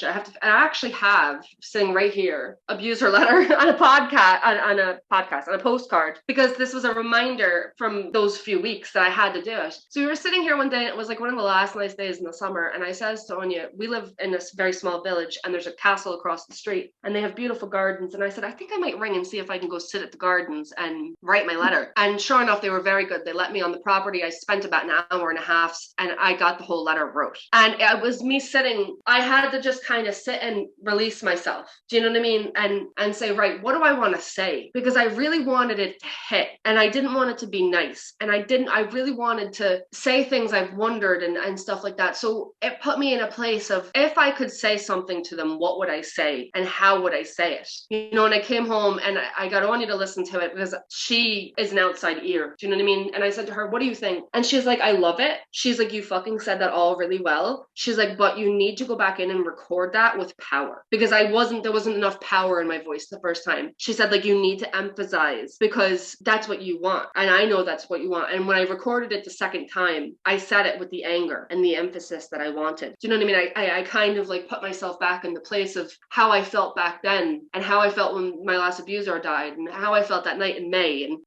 And I actually have sitting right here, abuser letter on a podcast, on a postcard, because this was a reminder from those few weeks that I had to do it. So we were sitting here one day and it was one of the last nice days in the summer. And I says to Anya, we live in this very small village and there's a castle across the street and they have beautiful gardens. And I said, I think I might ring and see if I can go sit at the gardens and write my letter. And sure enough, they were very good. They let me on the property. I spent about an hour and a half and I got the whole letter wrote. And it was me sitting, I had to just kind of sit and release myself. Do you know what I mean? And say, right, what do I want to say? Because I really wanted it to hit and I didn't want it to be nice. And I really wanted to say things I've wondered and stuff like that. So it put me in a place of, if I could say something to them, what would I say? And how would I say it? And I came home and I got Anya to listen to it because she is an outside ear. Do you know what I mean? And I said to her, what do you think? And she's like, I love it. She's like, you fucking said that all really well. She's like, but you need to go back in and record that with power, because there wasn't enough power in my voice the first time. She said, you need to emphasize because that's what you want. And I know that's what you want. And when I recorded it the second time, I said it with the anger and the emphasis that I wanted. Do you know what I mean? I kind of put myself back in the place of how I felt back then and how I felt when my last abuser died and how I felt that night in May, and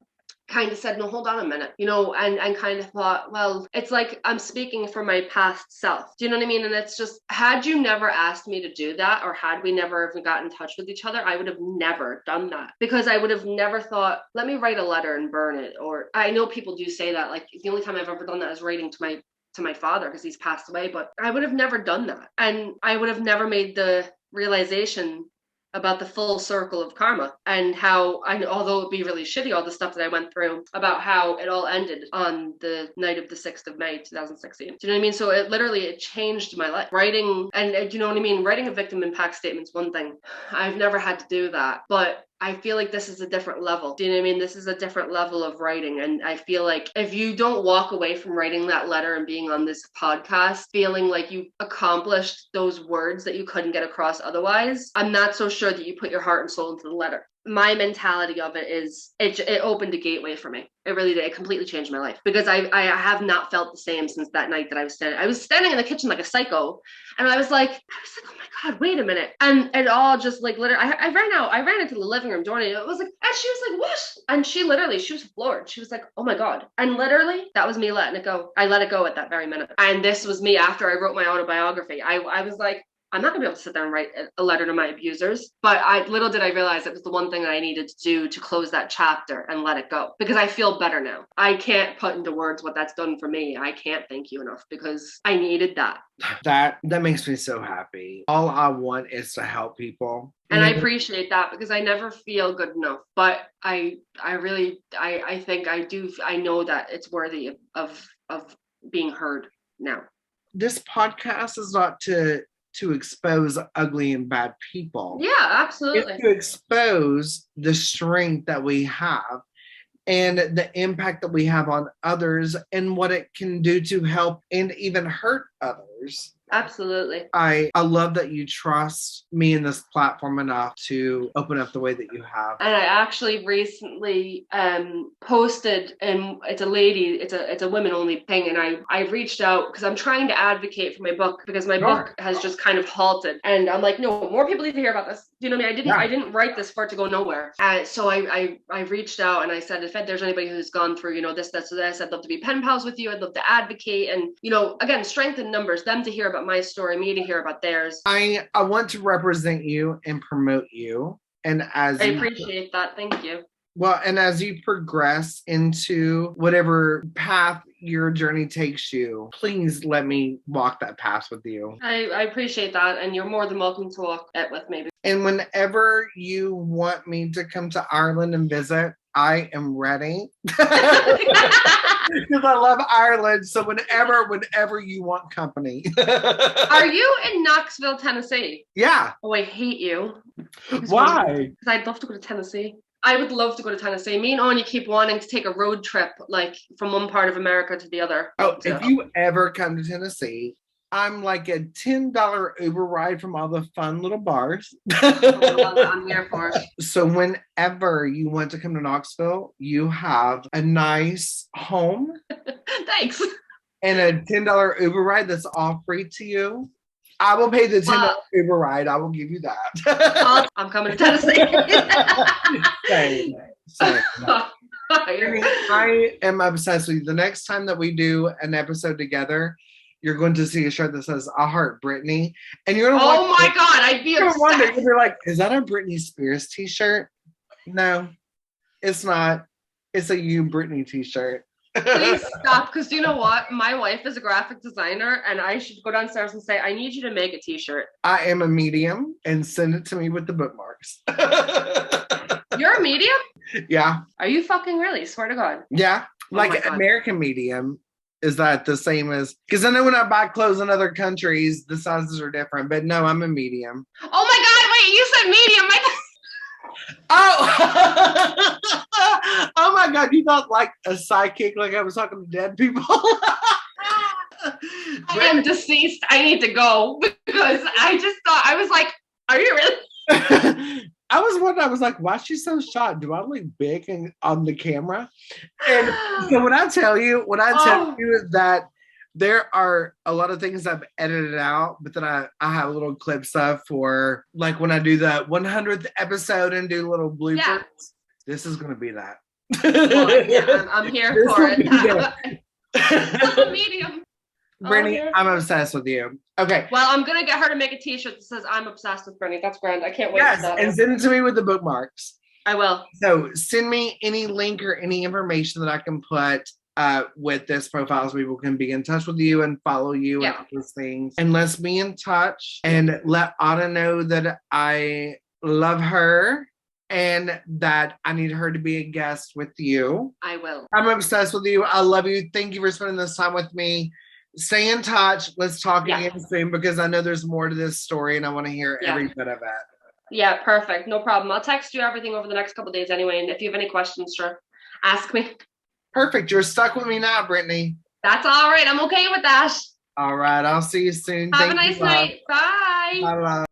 kind of said, no, hold on a minute, and kind of thought, well, it's like I'm speaking for my past self. Do you know what I mean? And it's just, had you never asked me to do that, or had we never even got in touch with each other, I would have never done that, because I would have never thought, let me write a letter and burn it. Or I know people do say that, the only time I've ever done that is writing to my father because he's passed away, but I would have never done that. And I would have never made the realization about the full circle of karma and how, although it'd be really shitty, all the stuff that I went through, about how it all ended on the night of the 6th of May, 2016. Do you know what I mean? So it changed my life. Writing, and do you know what I mean? Writing a victim impact statement's one thing. I've never had to do that, but I feel like this is a different level. Do you know what I mean? This is a different level of writing. And I feel like if you don't walk away from writing that letter and being on this podcast feeling like you accomplished those words that you couldn't get across otherwise, I'm not so sure that you put your heart and soul into the letter. My mentality of it is, it opened a gateway for me. It really did. It completely changed my life, because I have not felt the same since that night that I was standing in the kitchen like a psycho, and I was like, oh my God, wait a minute. And it all just literally, I ran into the living room door, and it was like, and she was like, what? And she was floored. She was like, oh my God. And literally that was me letting it go. I let it go at that very minute. And this was me after I wrote my autobiography. I was like, I'm not gonna be able to sit there and write a letter to my abusers. But little did I realize it was the one thing that I needed to do to close that chapter and let it go, because I feel better now. I can't put into words what that's done for me. I can't thank you enough, because I needed that.
That makes me so happy. All I want is to help people.
And I appreciate that, because I never feel good enough. But I think I know that it's worthy of being heard now.
This podcast is not to expose ugly and bad people.
Yeah, absolutely.
It's to expose the strength that we have and the impact that we have on others and what it can do to help and even hurt others.
Absolutely.
I love that you trust me in this platform enough to open up the way that you have.
And I actually recently posted, and it's a lady, it's a women only thing, and I reached out because I'm trying to advocate for my book, because my book has just kind of halted, and I'm like, no, more people need to hear about this. You know what I mean? I didn't write this for it to go nowhere. So I reached out and I said, if there's anybody who's gone through, this, I'd love to be pen pals with you. I'd love to advocate, and again, strength in numbers, them to hear about my story, me to hear about theirs.
I want to represent you and promote you. And I
appreciate that. Thank you.
Well, and as you progress into whatever path your journey takes you, please let me walk that path with you.
I appreciate that. And you're more than welcome to walk it with me.
And whenever you want me to come to Ireland and visit, I am ready. Because I love Ireland. So whenever you want company.
Are you in Knoxville, Tennessee?
Yeah.
Oh, I hate you.
Why?
Because I'd love to go to Tennessee. I would love to go to Tennessee. Me and Anya keep wanting to take a road trip, like from one part of America to the other.
Oh, if you ever come to Tennessee, I'm like a $10 Uber ride from all the fun little bars.
I'm here for it.
So whenever you want to come to Knoxville, you have a nice home.
Thanks.
And a $10 Uber ride that's all free to you. I will pay the $10 Uber ride. I will give you that.
I'm coming to Tennessee.
Same. I am obsessed with you. The next time that we do an episode together, you're going to see a shirt that says "I heart Brittany," and you're gonna
my god, I'd be obsessed.
Wonder, you're like, is that a Britney Spears t-shirt? No, it's not. It's a You Brittany t-shirt.
Please stop, because you know what? My wife is a graphic designer, and I should go downstairs and say, I need you to make a t-shirt.
I am a medium, and send it to me with the bookmarks.
You're a medium?
Yeah.
Are you fucking really? Swear to God.
Yeah. Like American medium. Is that the same as, because I know when I buy clothes in other countries, the sizes are different, but no, I'm a medium.
Oh my God, wait, you said medium.
Oh, oh my God, you thought like a sidekick, like I was talking to dead people?
I am deceased. I need to go, because I just thought, I was like, are you really?
I was wondering, I was like, why is she so shocked? Do I look big on the camera? And so when I tell you is that there are a lot of things I've edited out, but then I have little clips of for like when I do the 100th episode and do little bloopers. Yeah. This is going to be that.
Well, yeah, I'm here for it. I'm a medium.
Brittany, I'm obsessed with you. Okay.
Well, I'm going to get her to make a t-shirt that says I'm obsessed with Brittany. That's grand. I can't wait for that.
And send it to me with the bookmarks.
I will.
So send me any link or any information that I can put with this profile so people can be in touch with you and follow you and all those things. And let's be in touch and let Anna know that I love her and that I need her to be a guest with you.
I will.
I'm obsessed with you. I love you. Thank you for spending this time with me. Stay in touch. Let's talk again soon, because I know there's more to this story and I want to hear every bit of it.
Yeah, perfect. No problem. I'll text you everything over the next couple of days anyway. And if you have any questions, sure, ask me.
Perfect. You're stuck with me now, Brittany.
That's all right. I'm okay with that.
All right. I'll see you soon.
Have a nice night. Bye.
Bye.